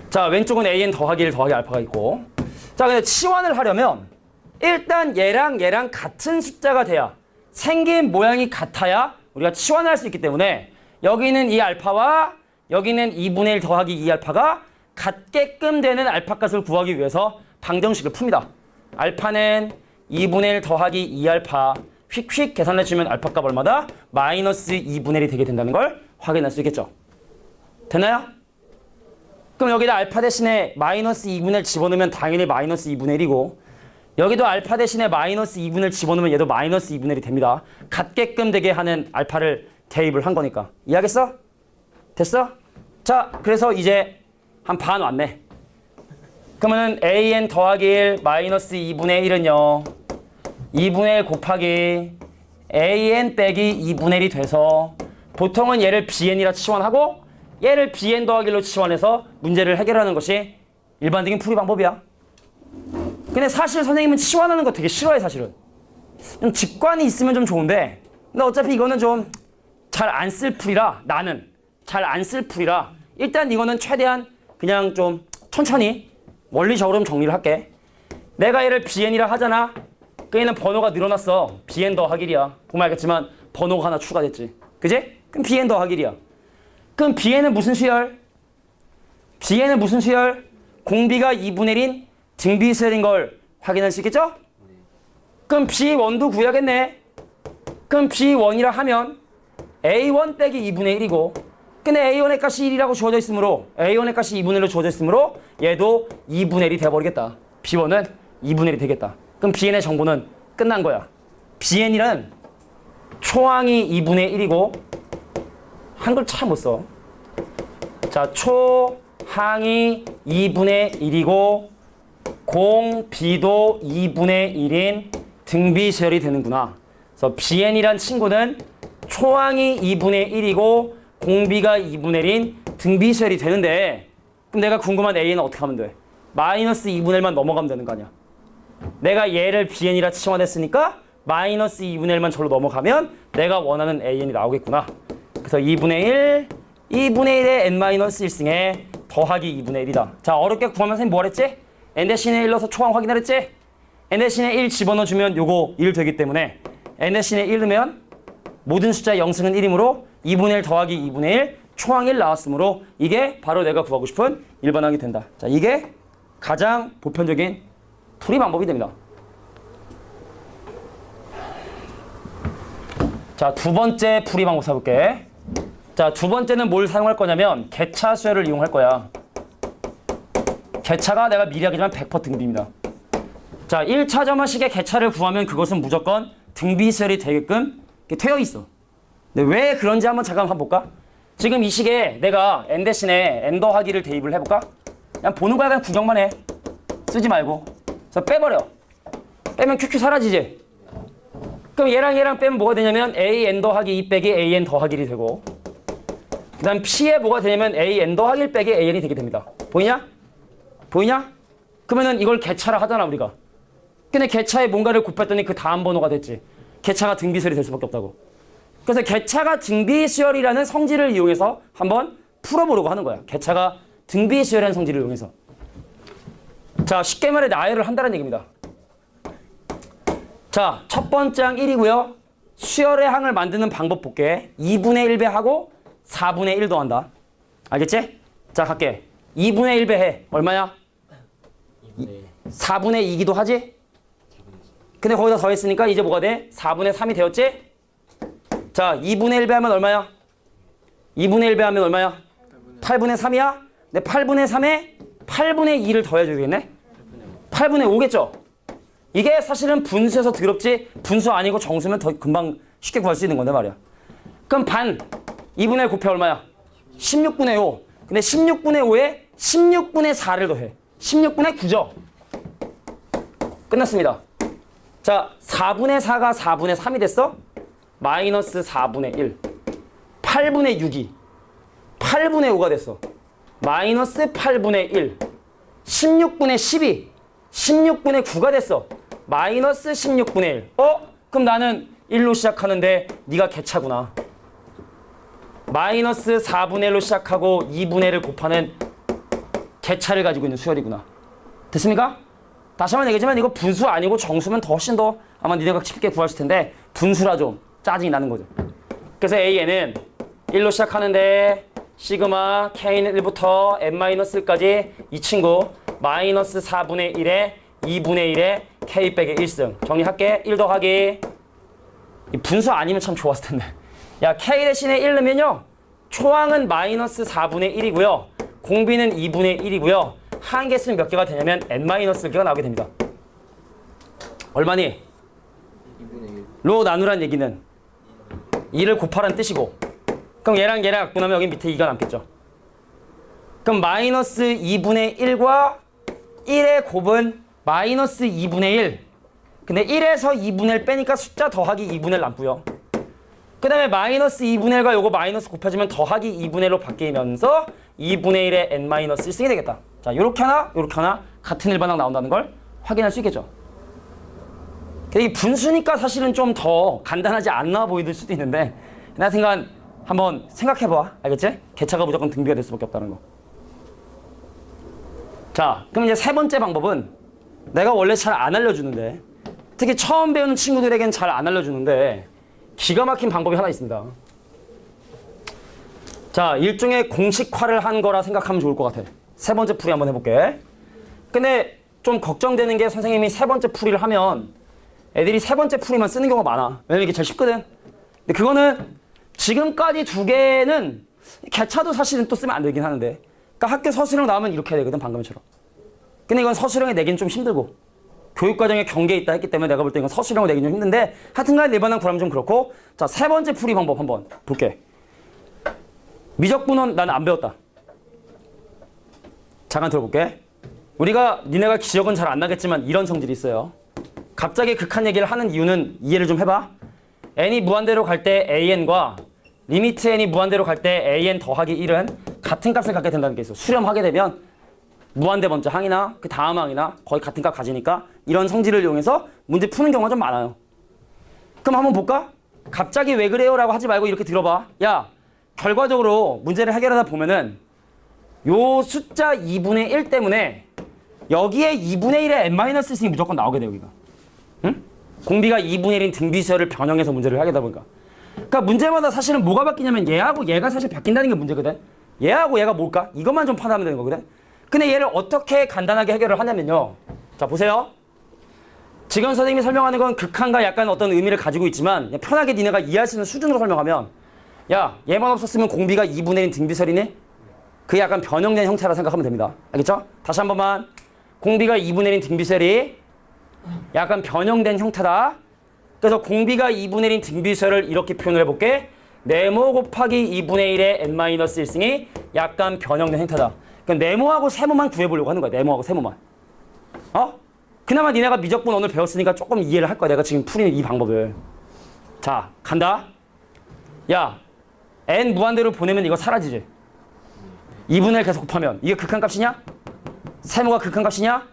자, 왼쪽은 an 더하기 1 더하기 알파가 있고, 자, 근데 치환을 하려면 일단 얘랑 같은 숫자가 돼야 생긴 모양이 같아야 우리가 치환을 할 수 있기 때문에 여기는 이 알파와 여기는 2분의 1 더하기 2 알파가 같게끔 되는 알파 값을 구하기 위해서 방정식을 풉니다. 알파는 2분의 1 더하기 2 알파 휙휙 계산해주면 알파 값 얼마다? 마이너스 2분의 1이 되게 된다는 걸 확인할 수 있겠죠. 되나요? 그럼 여기다 알파 대신에 마이너스 2분의 1 집어넣으면 당연히 마이너스 2분의 1이고 여기도 알파 대신에 마이너스 2분의 1 집어넣으면 얘도 마이너스 2분의 1이 됩니다. 같게끔 되게 하는 알파를 대입을 한 거니까. 이해하겠어? 됐어? 자, 그래서 이제 한 반 왔네. 그러면은 an 더하기 1 마이너스 2분의 1은요. 2분의 1 곱하기 an 빼기 2분의 1이 돼서 보통은 얘를 bn이라 치환하고 얘를 bn 더하기 1로 치환해서 문제를 해결하는 것이 일반적인 풀이 방법이야. 근데 사실 선생님은 치환하는 거 되게 싫어해 사실은. 좀 직관이 있으면 좀 좋은데 근데 어차피 이거는 좀 잘 안 쓸 풀이라 나는 잘 안 쓸 풀이라 일단 이거는 최대한 그냥 좀 천천히 원리적으로 좀 정리를 할게. 내가 얘를 bn이라 하잖아. 그 얘는 번호가 늘어났어. bn 더하기 1이야. 보면 알겠지만 번호가 하나 추가됐지. 그지? 그럼 bn 더하기 1이야. 그럼 bn은 무슨 수열? bn은 무슨 수열? 공비가 2분의 1인 등비수열인 걸 확인할 수 있겠죠? 그럼 b1도 구해야겠네. 그럼 b1이라 하면 a1 빼기 2분의 1이고 근데 a1의 값이 1이라고 주어져 있으므로 a1의 값이 2분의 1로 주어져 있으므로 얘도 2분의 1이 돼버리겠다. b1은 2분의 1이 되겠다. 그럼 bn의 정보는 끝난 거야. bn이란 초항이 2분의 1이고 한글 참 못 써. 자, 초항이 2분의 1이고 공 b도 2분의 1인 등비수열이 되는구나. 그래서 bn이란 친구는 초항이 2분의 1이고 공비가 2분의 1인 등비수열이 되는데 그럼 내가 궁금한 a는 어떻게 하면 돼? 마이너스 2분의 1만 넘어가면 되는 거 아니야. 내가 얘를 bn이라 치환했으니까 마이너스 2분의 1만 절로 넘어가면 내가 원하는 an이 나오겠구나. 그래서 2분의 1의 n-1승에 더하기 2분의 1이다. 자, 어렵게 구하면 선생님 뭐라 했지? n 대신에 1 넣어서 초항 확인하랬지? n 대신에 1 집어넣어주면 요거 1 되기 때문에 n 대신에 1 넣으면 모든 숫자의 0승은 1이므로 2분의 1 더하기 2분의 1 초항 1 나왔으므로 이게 바로 내가 구하고 싶은 일반항이 된다. 자, 이게 가장 보편적인 풀이 방법이 됩니다. 자, 두 번째 풀이 방법 써볼게. 자, 두 번째는 뭘 사용할 거냐면 개차 수열을 이용할 거야. 개차가 내가 미리 하기지만 100% 등비입니다. 자, 1차 점화식의 개차를 구하면 그것은 무조건 등비수열이 되게끔 되어 있어. 근데 왜 그런지 잠깐 볼까? 지금 이 식에 내가 n 대신에 n 더하기를 대입을 해볼까? 그냥 보는 거야. 그냥 구경만 해. 쓰지 말고. 그래서 빼버려. 빼면 QQ 사라지지? 그럼 얘랑 빼면 뭐가 되냐면 a n 더하기 2 빼기 a n 더하기 1이 되고 그 다음 p에 뭐가 되냐면 a n 더하기 1 빼기 a n이 되게 됩니다. 보이냐? 보이냐? 그러면은 이걸 개차라 하잖아 우리가. 근데 개차에 뭔가를 곱했더니 그 다음 번호가 됐지. 개차가 등비수열이 될 수밖에 없다고. 그래서 개차가 등비수열이라는 성질을 이용해서 한번 풀어보려고 하는 거야. 개차가 등비수열이라는 성질을 이용해서. 자, 쉽게 말해 나열을 한다는 얘기입니다. 자, 첫 번째 항 1이고요. 수열의 항을 만드는 방법 볼게. 2분의 1배 하고 4분의 1 더한다. 알겠지? 자, 갈게. 2분의 1배 해. 얼마야? 4분의 2기도 하지? 근데 거기다 더했으니까 이제 뭐가 돼? 4분의 3이 되었지? 자, 2분의 1배 하면 얼마야? 2분의 1배 하면 얼마야? 8분의 3이야? 근데 8분의 3에 8분의 2를 더해줘야겠네? 8분의 5겠죠? 이게 사실은 분수에서 더럽지 분수 아니고 정수면 더 금방 쉽게 구할 수 있는 건데 말이야. 그럼 반 2분의 1 곱해 얼마야? 16분의 5. 근데 16분의 5에 16분의 4를 더해. 16분의 9죠? 끝났습니다. 자, 4분의 4가 4분의 3이 됐어? 마이너스 4분의 1. 8분의 6이 8분의 5가 됐어. 마이너스 8분의 1. 16분의 12. 16분의 9가 됐어. 마이너스 16분의 1. 그럼 나는 1로 시작하는데 네가 개차구나. 마이너스 4분의 1로 시작하고 2분의 1을 곱하는 개차를 가지고 있는 수열이구나. 됐습니까? 다시 한번 얘기하지만 이거 분수 아니고 정수면 더 훨씬 더 아마 니네가 쉽게 구했을 텐데 분수라 좀 짜증이 나는 거죠. 그래서 AN은 1로 시작하는데 시그마 K는 1부터 n-1까지 이 친구 마이너스 4분의 1에 2분의 1에 K 빼기 1승. 정리할게. 1 더하기. 이 분수 아니면 참 좋았을 텐데. 야, K 대신에 1 넣으면요. 초항은 마이너스 4분의 1이고요. 공비는 2분의 1이고요. 한개수는 몇 개가 되냐면 n-1개가 나오게 됩니다. 얼마니? 2분의 1. 로 나누란 얘기는 2를 곱하라는 뜻이고, 그럼 얘랑 약분하면 여기 밑에 2가 남겠죠. 그럼 마이너스 2분의 1과 1의 곱은 마이너스 2분의 1. 근데 1에서 2분의 1 빼니까 숫자 더하기 2분의 1 남고요. 그 다음에 마이너스 2분의 1과 요거 마이너스 곱해지면 더하기 2분의 1로 바뀌면서 2분의 1의 n-1승이 되겠다. 자, 요렇게 하나 같은 일반항 나온다는 걸 확인할 수 있겠죠. 이 분수니까 사실은 좀 더 간단하지 않나 보일 수도 있는데, 하여튼간 한번 생각해봐. 알겠지? 개차가 무조건 등비가 될 수밖에 없다는 거. 자, 그럼 이제 세 번째 방법은 내가 원래 잘 안 알려주는데, 특히 처음 배우는 친구들에겐 잘 안 알려주는데 기가 막힌 방법이 하나 있습니다. 자, 일종의 공식화를 한 거라 생각하면 좋을 것 같아. 세 번째 풀이 한번 해볼게. 근데 좀 걱정되는 게 선생님이 세 번째 풀이를 하면 애들이 세 번째 풀이만 쓰는 경우가 많아. 왜냐면 이게 제일 쉽거든. 근데 그거는 지금까지 두 개는 개차도 사실은 또 쓰면 안 되긴 하는데, 그러니까 학교 서술형 나오면 이렇게 해야 되거든, 방금처럼. 근데 이건 서술형에 내기는 좀 힘들고 교육과정에 경계에 있다 했기 때문에 내가 볼 때 이건 서술형으로 내기는 좀 힘든데, 하여튼간 일반항 구하면 좀 그렇고. 자, 세 번째 풀이 방법 한번 볼게. 미적분원 나는 안 배웠다. 잠깐 들어볼게. 우리가 니네가 기억은 잘 안 나겠지만 이런 성질이 있어요. 갑자기 극한 얘기를 하는 이유는 이해를 좀 해봐. n이 무한대로 갈 때 an과 리미트 n이 무한대로 갈 때 an 더하기 1은 같은 값을 갖게 된다는 게 있어. 수렴하게 되면 무한대 먼저 항이나 그 다음 항이나 거의 같은 값 가지니까 이런 성질을 이용해서 문제 푸는 경우가 좀 많아요. 그럼 한번 볼까? 갑자기 왜 그래요? 라고 하지 말고 이렇게 들어봐. 야, 결과적으로 문제를 해결하다 보면은 요 숫자 2분의 1 때문에 여기에 2분의 1의 n-1이 무조건 나오게 돼요, 여기가. 응? 공비가 2분의 1인 등비수열을 변형해서 문제를 하게 되다 보니까. 그러니까 문제마다 사실은 뭐가 바뀌냐면 얘하고 얘가 사실 바뀐다는 게 문제거든. 얘하고 얘가 뭘까? 이것만 좀 판단하면 되는 거거든. 근데 얘를 어떻게 간단하게 해결을 하냐면요. 자, 보세요. 지금 선생님이 설명하는 건 극한과 약간 어떤 의미를 가지고 있지만 그냥 편하게 니네가 이해할 수 있는 수준으로 설명하면, 야, 얘만 없었으면 공비가 2분의 1인 등비설이네? 그게 약간 변형된 형태라 생각하면 됩니다. 알겠죠? 다시 한 번만. 공비가 2분의 1인 등비설이 약간 변형된 형태다. 그래서 공비가 2분의 1인 등비설을 이렇게 표현을 해볼게. 네모 곱하기 2분의 1의 n-1승이 약간 변형된 형태다. 그러니까 네모하고 세모만 구해보려고 하는 거야. 네모하고 세모만. 어? 그나마 니네가 미적분 오늘 배웠으니까 조금 이해를 할 거야. 내가 지금 풀이는 이 방법을. 자, 간다. 야, n 무한대로 보내면 이거 사라지지. 2분의 1 계속 곱하면 이게 극한값이냐? 세모가 극한값이냐?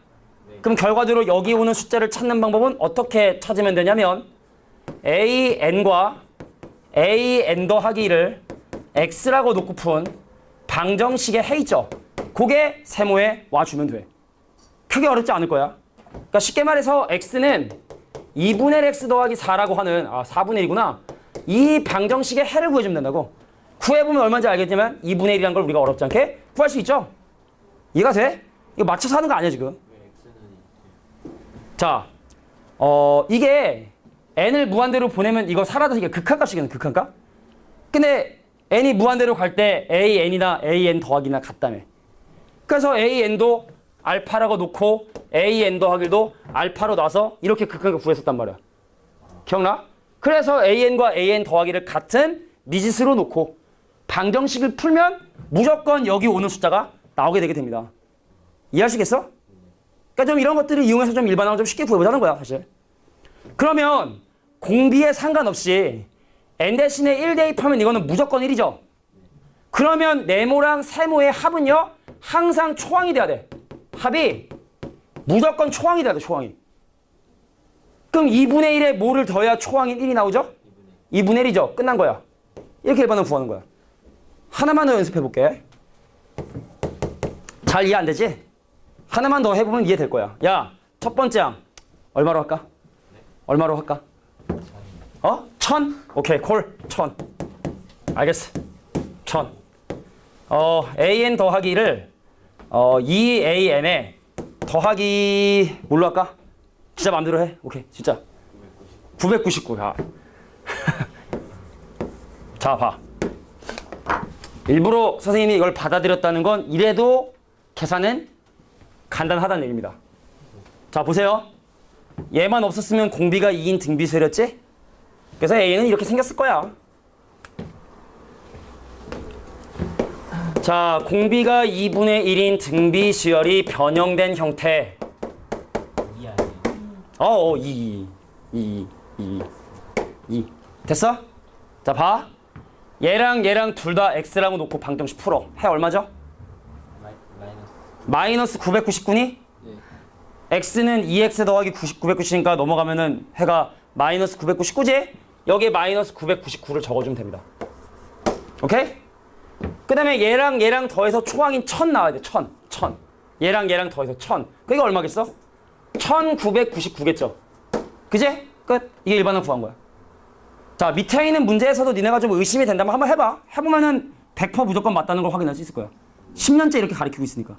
그럼 결과적으로 여기 오는 숫자를 찾는 방법은 어떻게 찾으면 되냐면 an과 an 더하기 1을 x라고 놓고 푼 방정식의 해있죠? 그게 세모에 와주면 돼. 크게 어렵지 않을 거야. 그러니까 쉽게 말해서 x는 2분의 1 x 더하기 4라고 하는 4분의 1이구나. 이 방정식의 해를 구해주면 된다고. 구해보면 얼마인지 알겠지만 2분의 1이라는 걸 우리가 어렵지 않게 구할 수 있죠? 이해가 돼? 이거 맞춰서 하는 거 아니야 지금. 자, 이게 n을 무한대로 보내면 이거 사라져서 이게 극한값이겠네, 극한값? 근데 n이 무한대로 갈 때 an이나 an 더하기나 같다며. 그래서 an도 알파라고 놓고 an 더하기 1도 알파로 놔서 이렇게 극한값 구했었단 말이야. 기억나? 그래서 an과 an 더하기를 같은 미지수로 놓고 방정식을 풀면 무조건 여기 오는 숫자가 나오게 되게 됩니다. 이해하시겠어? 그러니까 좀 이런 것들을 이용해서 좀 일반항을 좀 쉽게 구해보자는 거야, 사실. 그러면 공비에 상관없이 n 대신에 1 대입하면 이거는 무조건 1이죠. 그러면 네모랑 세모의 합은요, 항상 초항이 돼야 돼. 합이 무조건 초항이 돼야 돼, 초항이. 그럼 2분의 1에 뭐를 더해야 초항인 1이 나오죠? 2분의 1이죠. 끝난 거야. 이렇게 일반항 구하는 거야. 하나만 더 연습해볼게. 잘 이해 안 되지? 하나만 더 해보면 이해될 거야. 야, 첫 번째 항 얼마로 할까? 얼마로 할까? 1000? 오케이, 콜. 1000. 알겠어. 1000. an 더하기를 2an에 더하기 뭘로 할까? 진짜 마음대로 해. 오케이, 진짜. 999. 야. 자, 봐. 일부러 선생님이 이걸 받아들였다는 건 이래도 계산은 간단하다는 얘기입니다. 자, 보세요. 얘만 없었으면 공비가 2인 등비수열이었지? 그래서 A는 이렇게 생겼을 거야. 자, 공비가 2분의 1인 등비수열이 변형된 형태. 2. 됐어? 자, 봐. 얘랑 둘 다 x라고 놓고 방정식 풀어. 해 얼마죠? 마이너스 999니? x는 2x 더하기 990이니까 넘어가면은 해가 마이너스 999지? 여기에 마이너스 999를 적어주면 됩니다. 오케이? 그 다음에 얘랑 더해서 초항인 1000 나와야 돼. 1000. 얘랑 더해서 1000. 그게 얼마겠어? 1999겠죠? 그지? 끝. 이게 일반항 구한 거야. 자, 밑에 있는 문제에서도 니네가 좀 의심이 된다면 한번 해봐. 해보면은 100% 무조건 맞다는 걸 확인할 수 있을 거야. 10년째 이렇게 가르치고 있으니까.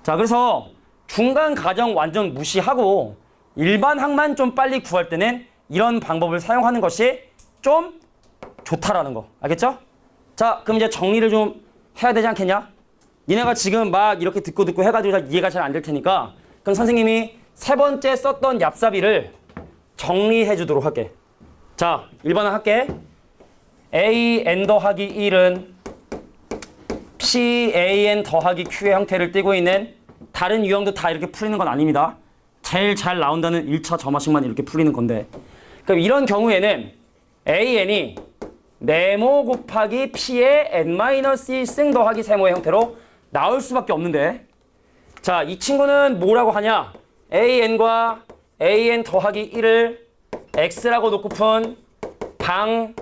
자, 그래서 중간 가정 완전 무시하고 일반항만 좀 빨리 구할 때는 이런 방법을 사용하는 것이 좀 좋다라는 거. 알겠죠? 자, 그럼 이제 정리를 좀 해야 되지 않겠냐? 니네가 지금 막 이렇게 듣고 해가지고 이해가 잘 안 될 테니까 그럼 선생님이 세 번째 썼던 얍삽이를 정리해 주도록 할게. 자, 1번은 할게. an 더하기 1은 pan 더하기 q의 형태를 띠고 있는 다른 유형도 다 이렇게 풀리는 건 아닙니다. 제일 잘 나온다는 1차 점화식만 이렇게 풀리는 건데, 그럼 이런 경우에는 an이 네모 곱하기 p의 n-1승 더하기 세모의 형태로 나올 수밖에 없는데, 자, 이 친구는 뭐라고 하냐? an과 an 더하기 1을 x라고 놓고 푼 방정식의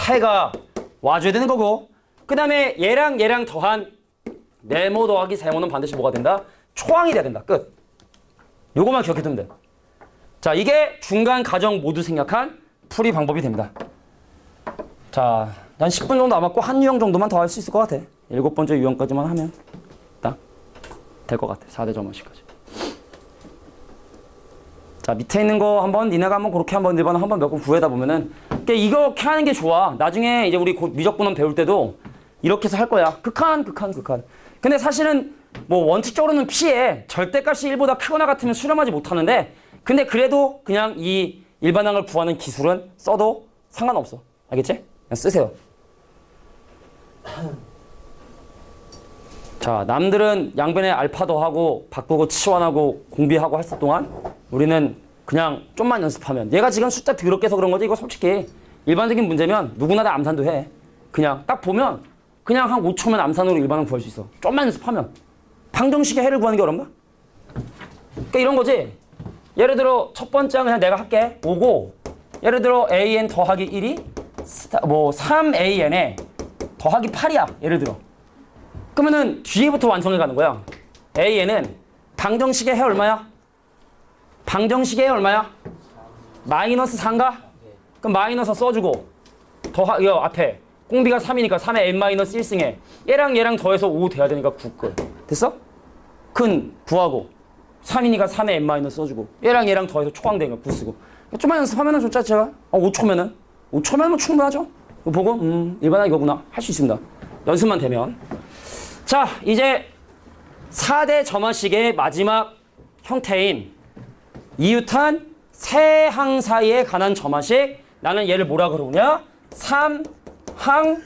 해가 와줘야 되는 거고, 그 다음에 얘랑 더한 네모 더하기 세모는 반드시 뭐가 된다? 초항이 돼야 된다. 끝. 요거만 기억해두면 돼. 자, 이게 중간 가정 모두 생략한 풀이 방법이 됩니다. 자, 난 10분 정도 남았고 한 유형 정도만 더 할 수 있을 것 같아. 7번째 유형까지만 하면 딱 될 것 같아. 4대 점화식까지. 자, 밑에 있는 거 한번 니네가 한번 그렇게 한번 1번 한번 몇 번 구해다 보면은 이렇게 하는 게 좋아. 나중에 이제 우리 미적분원 배울 때도 이렇게 해서 할 거야. 극한. 근데 사실은 뭐 원칙적으로는 p에 절대값이 1보다 크거나 같으면 수렴하지 못하는데, 근데 그래도 그냥 이 일반항을 구하는 기술은 써도 상관없어. 알겠지? 그냥 쓰세요. 자, 남들은 양변에 알파 더하고 바꾸고 치환하고 공비하고 할 동안 우리는 그냥 좀만 연습하면, 얘가 지금 숫자 더럽게 해서 그런 거지, 이거 솔직히 일반적인 문제면 누구나 다 암산도 해. 그냥 딱 보면 그냥 한 5초면 암산으로 일반항 구할 수 있어. 좀만 연습하면. 방정식의 해를 구하는 게 어렵나? 그러니까 이런 거지. 예를 들어 첫 번째는 그냥 내가 할게. 5고, 예를 들어 an 더하기 1이 뭐 3an에 더하기 8이야. 예를 들어. 그러면은 뒤에부터 완성해 가는 거야. an은 방정식의 해 얼마야? 방정식의 해 얼마야? 마이너스 4인가? 그럼 마이너스 써주고 더하기 앞에 공비가 3이니까 3의 n-1승에 얘랑 더해서 5 돼야 되니까 9끝. 됐어? 큰 9하고 3이니까 3의 n- 써주고 얘랑 더해서 초항되니까 9 쓰고. 좀만 연습하면은 진짜 제가 5초면은 충분하죠? 이거 보고 일반항 이거구나 할 수 있습니다. 연습만 되면. 자, 이제 4대 점화식의 마지막 형태인 이유탄 세 항 사이에 관한 점화식, 나는 얘를 뭐라 그러냐? 3항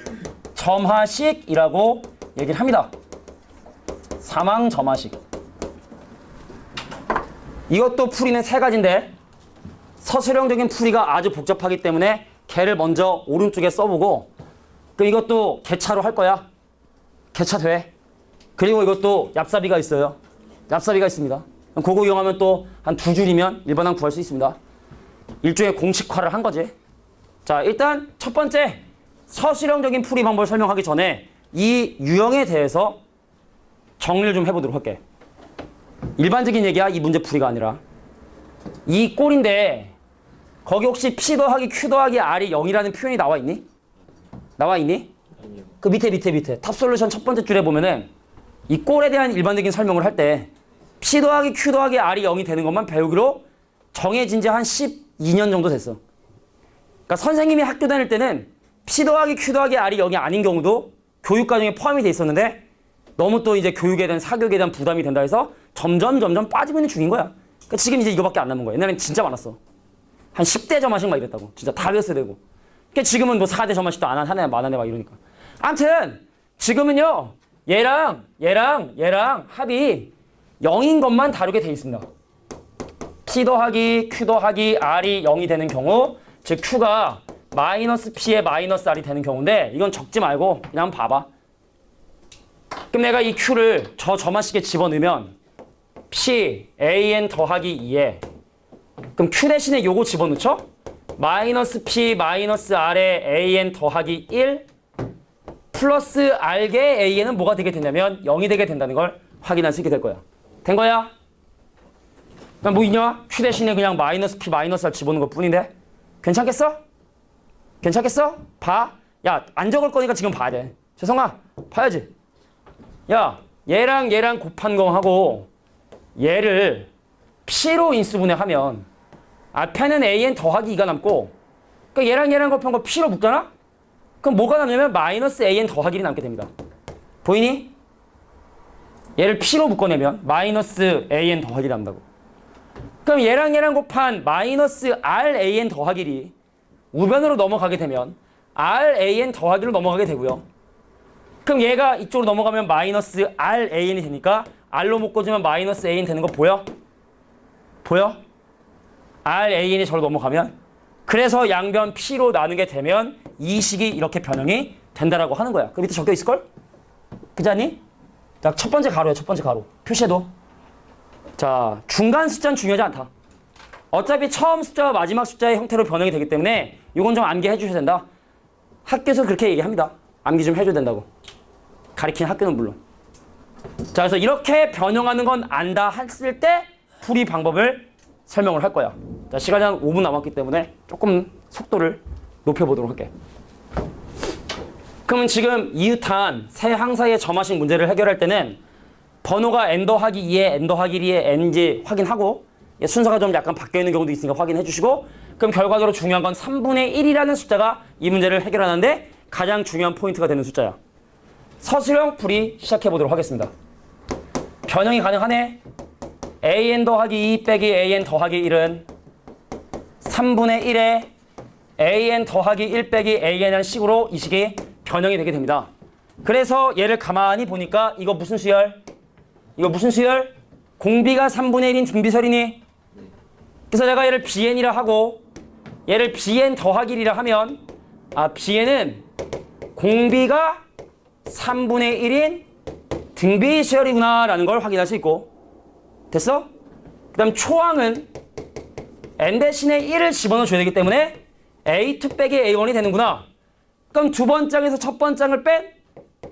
점화식이라고 얘기를 합니다. 3항 점화식. 이것도 풀이는 세 가지인데 서술형적인 풀이가 아주 복잡하기 때문에 걔를 먼저 오른쪽에 써보고, 그 이것도 개차로 할 거야. 개차 돼. 그리고 이것도 얍삽이가 있어요. 얍삽이가 있습니다. 그거 이용하면 또 한 2줄이면 일반항 구할 수 있습니다. 일종의 공식화를 한 거지. 자, 일단 첫 번째 서술형적인 풀이 방법을 설명하기 전에 이 유형에 대해서 정리를 좀 해보도록 할게. 일반적인 얘기야. 이 문제 풀이가 아니라. 이 꼴인데 거기 혹시 P 더하기 Q 더하기 R이 0이라는 표현이 나와 있니? 나와 있니? 아니요. 그 밑에 탑솔루션 첫 번째 줄에 보면은 이 꼴에 대한 일반적인 설명을 할 때 P 더하기 Q 더하기 R이 0이 되는 것만 배우기로 정해진 지 한 12년 정도 됐어. 그러니까 선생님이 학교 다닐 때는 P 더하기 Q 더하기 R이 0이 아닌 경우도 교육과정에 포함이 돼 있었는데 너무 또 이제 교육에 대한 사교육에 대한 부담이 된다 해서 점점 빠지고 있는 중인 거야. 그러니까 지금 이제 이거밖에 안 남은 거야. 옛날엔 진짜 많았어. 한 10대 저만식 막 이랬다고. 진짜 다 배웠어야 되고. 그러니까 지금은 뭐 4대 저만식도 안 하네, 만하네 막 이러니까. 아무튼 지금은요. 얘랑 합이 0인 것만 다루게 돼 있습니다. P 더하기 Q 더하기 R이 0이 되는 경우, 즉 Q가 마이너스 P에 마이너스 R이 되는 경우인데 이건 적지 말고 그냥 한번 봐봐. 그럼 내가 이 Q를 저만식에 집어넣으면 P AN 더하기 2에 그럼 Q 대신에 요거 집어넣죠? 마이너스 P 마이너스 R에 AN 더하기 1 플러스 R개 AN은 뭐가 되게 되냐면 0이 되게 된다는 걸 확인할 수 있게 될 거야. 된 거야? 그럼 뭐 있냐? Q 대신에 그냥 마이너스 P 마이너스 R 집어넣는 것 뿐인데 괜찮겠어? 괜찮겠어? 봐. 야, 안 적을 거니까 지금 봐야 돼. 재성아, 봐야지. 야, 얘랑 곱한 거 하고 얘를 P로 인수분해하면 앞에는 AN 더하기 2가 남고 그러니까 얘랑 곱한 거 P로 묶잖아? 그럼 뭐가 남냐면 마이너스 AN 더하기 1이 남게 됩니다. 보이니? 얘를 P로 묶어내면 마이너스 AN 더하기 1이 남다고. 그럼 얘랑 곱한 마이너스 RAN 더하기 1이 우변으로 넘어가게 되면 RAN 더하기로 넘어가게 되고요. 그럼 얘가 이쪽으로 넘어가면 마이너스 RAN이 되니까 R로 묶어주면 마이너스 AN 되는 거 보여? 보여? RAN이 저로 넘어가면 그래서 양변 P로 나누게 되면 이 식이 이렇게 변형이 된다라고 하는 거야. 그 밑에 적혀 있을걸? 그지 않니? 자, 첫 번째 가로야. 첫 번째 가로. 표시해도. 자, 중간 숫자는 중요하지 않다. 어차피 처음 숫자와 마지막 숫자의 형태로 변형이 되기 때문에 이건 좀 암기해 주셔야 된다. 학교에서 그렇게 얘기합니다. 암기 좀 해줘야 된다고. 가리킨 학교는 물론. 자, 그래서 이렇게 변형하는 건 안다 했을 때 풀이 방법을 설명을 할 거야. 자, 시간이 한 5분 남았기 때문에 조금 속도를 높여보도록 할게. 그러면 지금 이웃한 세 항사의 점화식 문제를 해결할 때는 번호가 n 더하기 2에 n 더하기 1에 n인지 확인하고 순서가 좀 약간 바뀌어 있는 경우도 있으니까 확인해 주시고 그럼 결과적으로 중요한 건 3분의 1이라는 숫자가 이 문제를 해결하는데 가장 중요한 포인트가 되는 숫자야. 서술형 풀이 시작해 보도록 하겠습니다. 변형이 가능하네. an 더하기 2 빼기 an 더하기 1은 3분의 1에 an 더하기 1 빼기 an이라는 식으로 이 식이 변형이 되게 됩니다. 그래서 얘를 가만히 보니까 이거 무슨 수열? 이거 무슨 수열? 공비가 3분의 1인 등비설이니? 그래서 내가 얘를 bn이라 하고 얘를 bn 더하기 1이라 하면 bn은 공비가 3분의 1인 등비수열이구나 라는 걸 확인할 수 있고 됐어? 그 다음 초항은 n 대신에 1을 집어넣어 줘야 되기 때문에 a2 빼기 a1이 되는구나. 그럼 두 번장에서 첫 번장을 뺀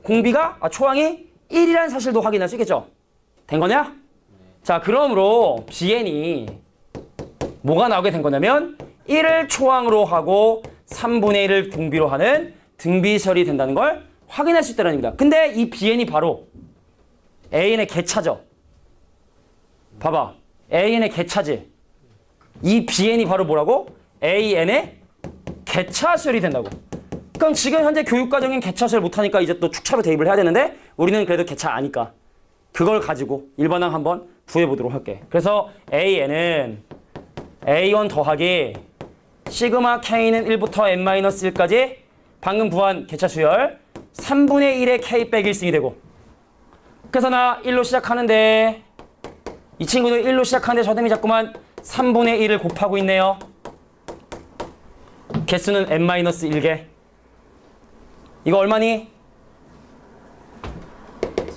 공비가 초항이 1이라는 사실도 확인할 수 있겠죠? 된 거냐? 자, 그러므로 bn이 뭐가 나오게 된 거냐면 1을 초항으로 하고 3분의 1을 공비로 하는 등비설이 된다는 걸 확인할 수 있다는 겁니다. 근데 이 bn이 바로 an의 개차죠. 봐봐. an의 개차지. 이 bn이 바로 뭐라고? an의 개차수열이 된다고. 그럼 지금 현재 교육과정엔 개차수열 못하니까 이제 또 축차로 대입을 해야 되는데 우리는 그래도 개차 아니까 그걸 가지고 일반항 한번 구해보도록 할게. 그래서 an은 a1 더하기 시그마 k는 1부터 n-1까지 방금 구한 개차수열 3분의 1의 k 빼기 1승이 되고 그래서 나 1로 시작하는데 이 친구도 1로 시작하는데 저 놈이 자꾸만 3분의 1을 곱하고 있네요. 개수는 n-1개. 이거 얼마니?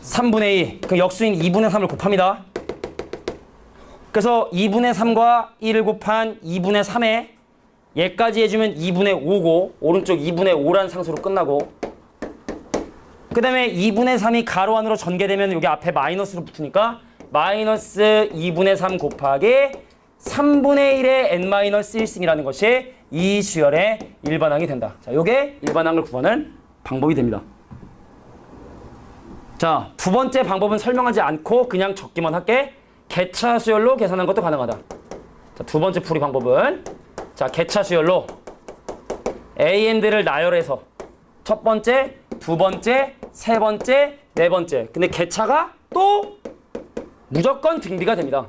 3분의 2. 그 역수인 2분의 3을 곱합니다. 그래서 2분의 3과 1을 곱한 2분의 3에 얘까지 해주면 2분의 5고 오른쪽 2분의 5란 상수로 끝나고 그 다음에 2분의 3이 가로 안으로 전개되면 여기 앞에 마이너스로 붙으니까 마이너스 2분의 3 곱하기 3분의 1의 n-1승이라는 것이 이 수열의 일반항이 된다. 자, 요게 일반항을 구하는 방법이 됩니다. 자, 두 번째 방법은 설명하지 않고 그냥 적기만 할게. 개차 수열로 계산한 것도 가능하다. 자, 두 번째 풀이 방법은 자, 개차 수열로 AND를 나열해서 첫 번째, 두 번째, 세 번째, 네 번째. 근데 개차가 또 무조건 등비가 됩니다.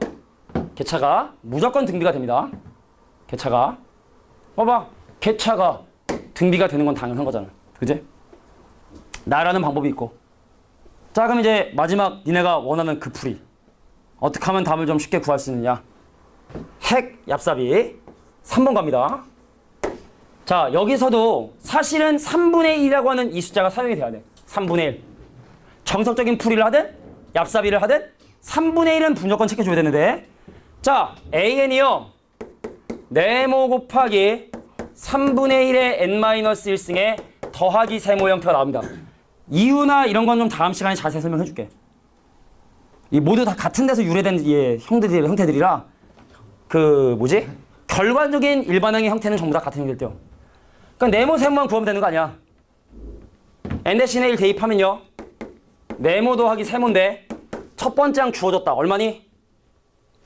개차가 무조건 등비가 됩니다. 개차가. 봐봐. 개차가 등비가 되는 건 당연한 거잖아. 그지? 나열하는 방법이 있고. 자, 그럼 이제 마지막 니네가 원하는 그 풀이. 어떻게 하면 답을 좀 쉽게 구할 수 있느냐. 핵 얍삽이 3번 갑니다. 자, 여기서도 사실은 3분의 1이라고 하는 이 숫자가 사용이 돼야 돼. 3분의 1. 정석적인 풀이를 하든 얍삽이를 하든 3분의 1은 무조건 챙겨줘야 되는데 자, AN이요. 네모 곱하기 3분의 1의 n-1승에 더하기 세모 형태가 나옵니다. 이유나 이런 건 좀 다음 시간에 자세히 설명해 줄게. 이 모두 다 같은 데서 유래된 형태들이라 그 뭐지? 결과적인 일반항의 형태는 전부 다 같은 형태일 때요. 그러니까 네모 세모만 구하면 되는 거 아니야. n 대신에 1 대입하면요. 네모 더하기 세모인데 첫 번째 항 주어졌다. 얼마니?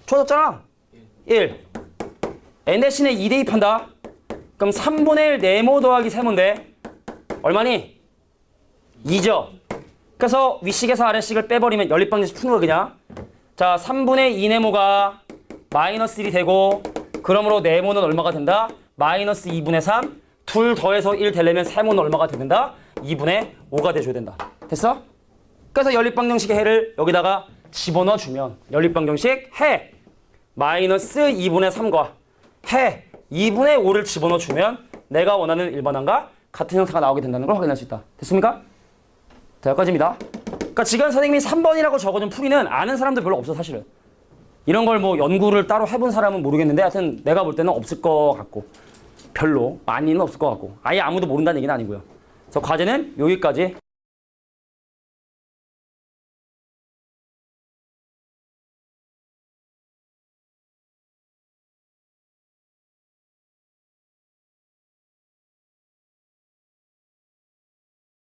주어졌잖아. 1. n 대신에 2 대입한다. 그럼 3분의 1 네모 더하기 세모인데 얼마니? 2죠. 그래서 위식에서 아래식을 빼버리면 연립방정식 푸는 거 그냥. 자, 3분의 2 네모가 마이너스 1이 되고 그러므로 네모는 얼마가 된다? 마이너스 2분의 3. 둘 더해서 1 되려면 세모는 얼마가 된다? 2분의 5가 돼줘야 된다. 됐어? 그래서 연립방정식의 해를 여기다가 집어넣어주면 연립방정식 해 마이너스 2분의 3과 해 2분의 5를 집어넣어주면 내가 원하는 일반항과 같은 형태가 나오게 된다는 걸 확인할 수 있다. 됐습니까? 자, 여기까지입니다. 그러니까 지금 선생님이 3번이라고 적어준 풀이는 아는 사람들 별로 없어 사실은. 이런 걸 뭐 연구를 따로 해본 사람은 모르겠는데 하여튼 내가 볼 때는 없을 것 같고 별로 많이는 없을 것 같고 아예 아무도 모른다는 얘기는 아니고요. 그래서 과제는 여기까지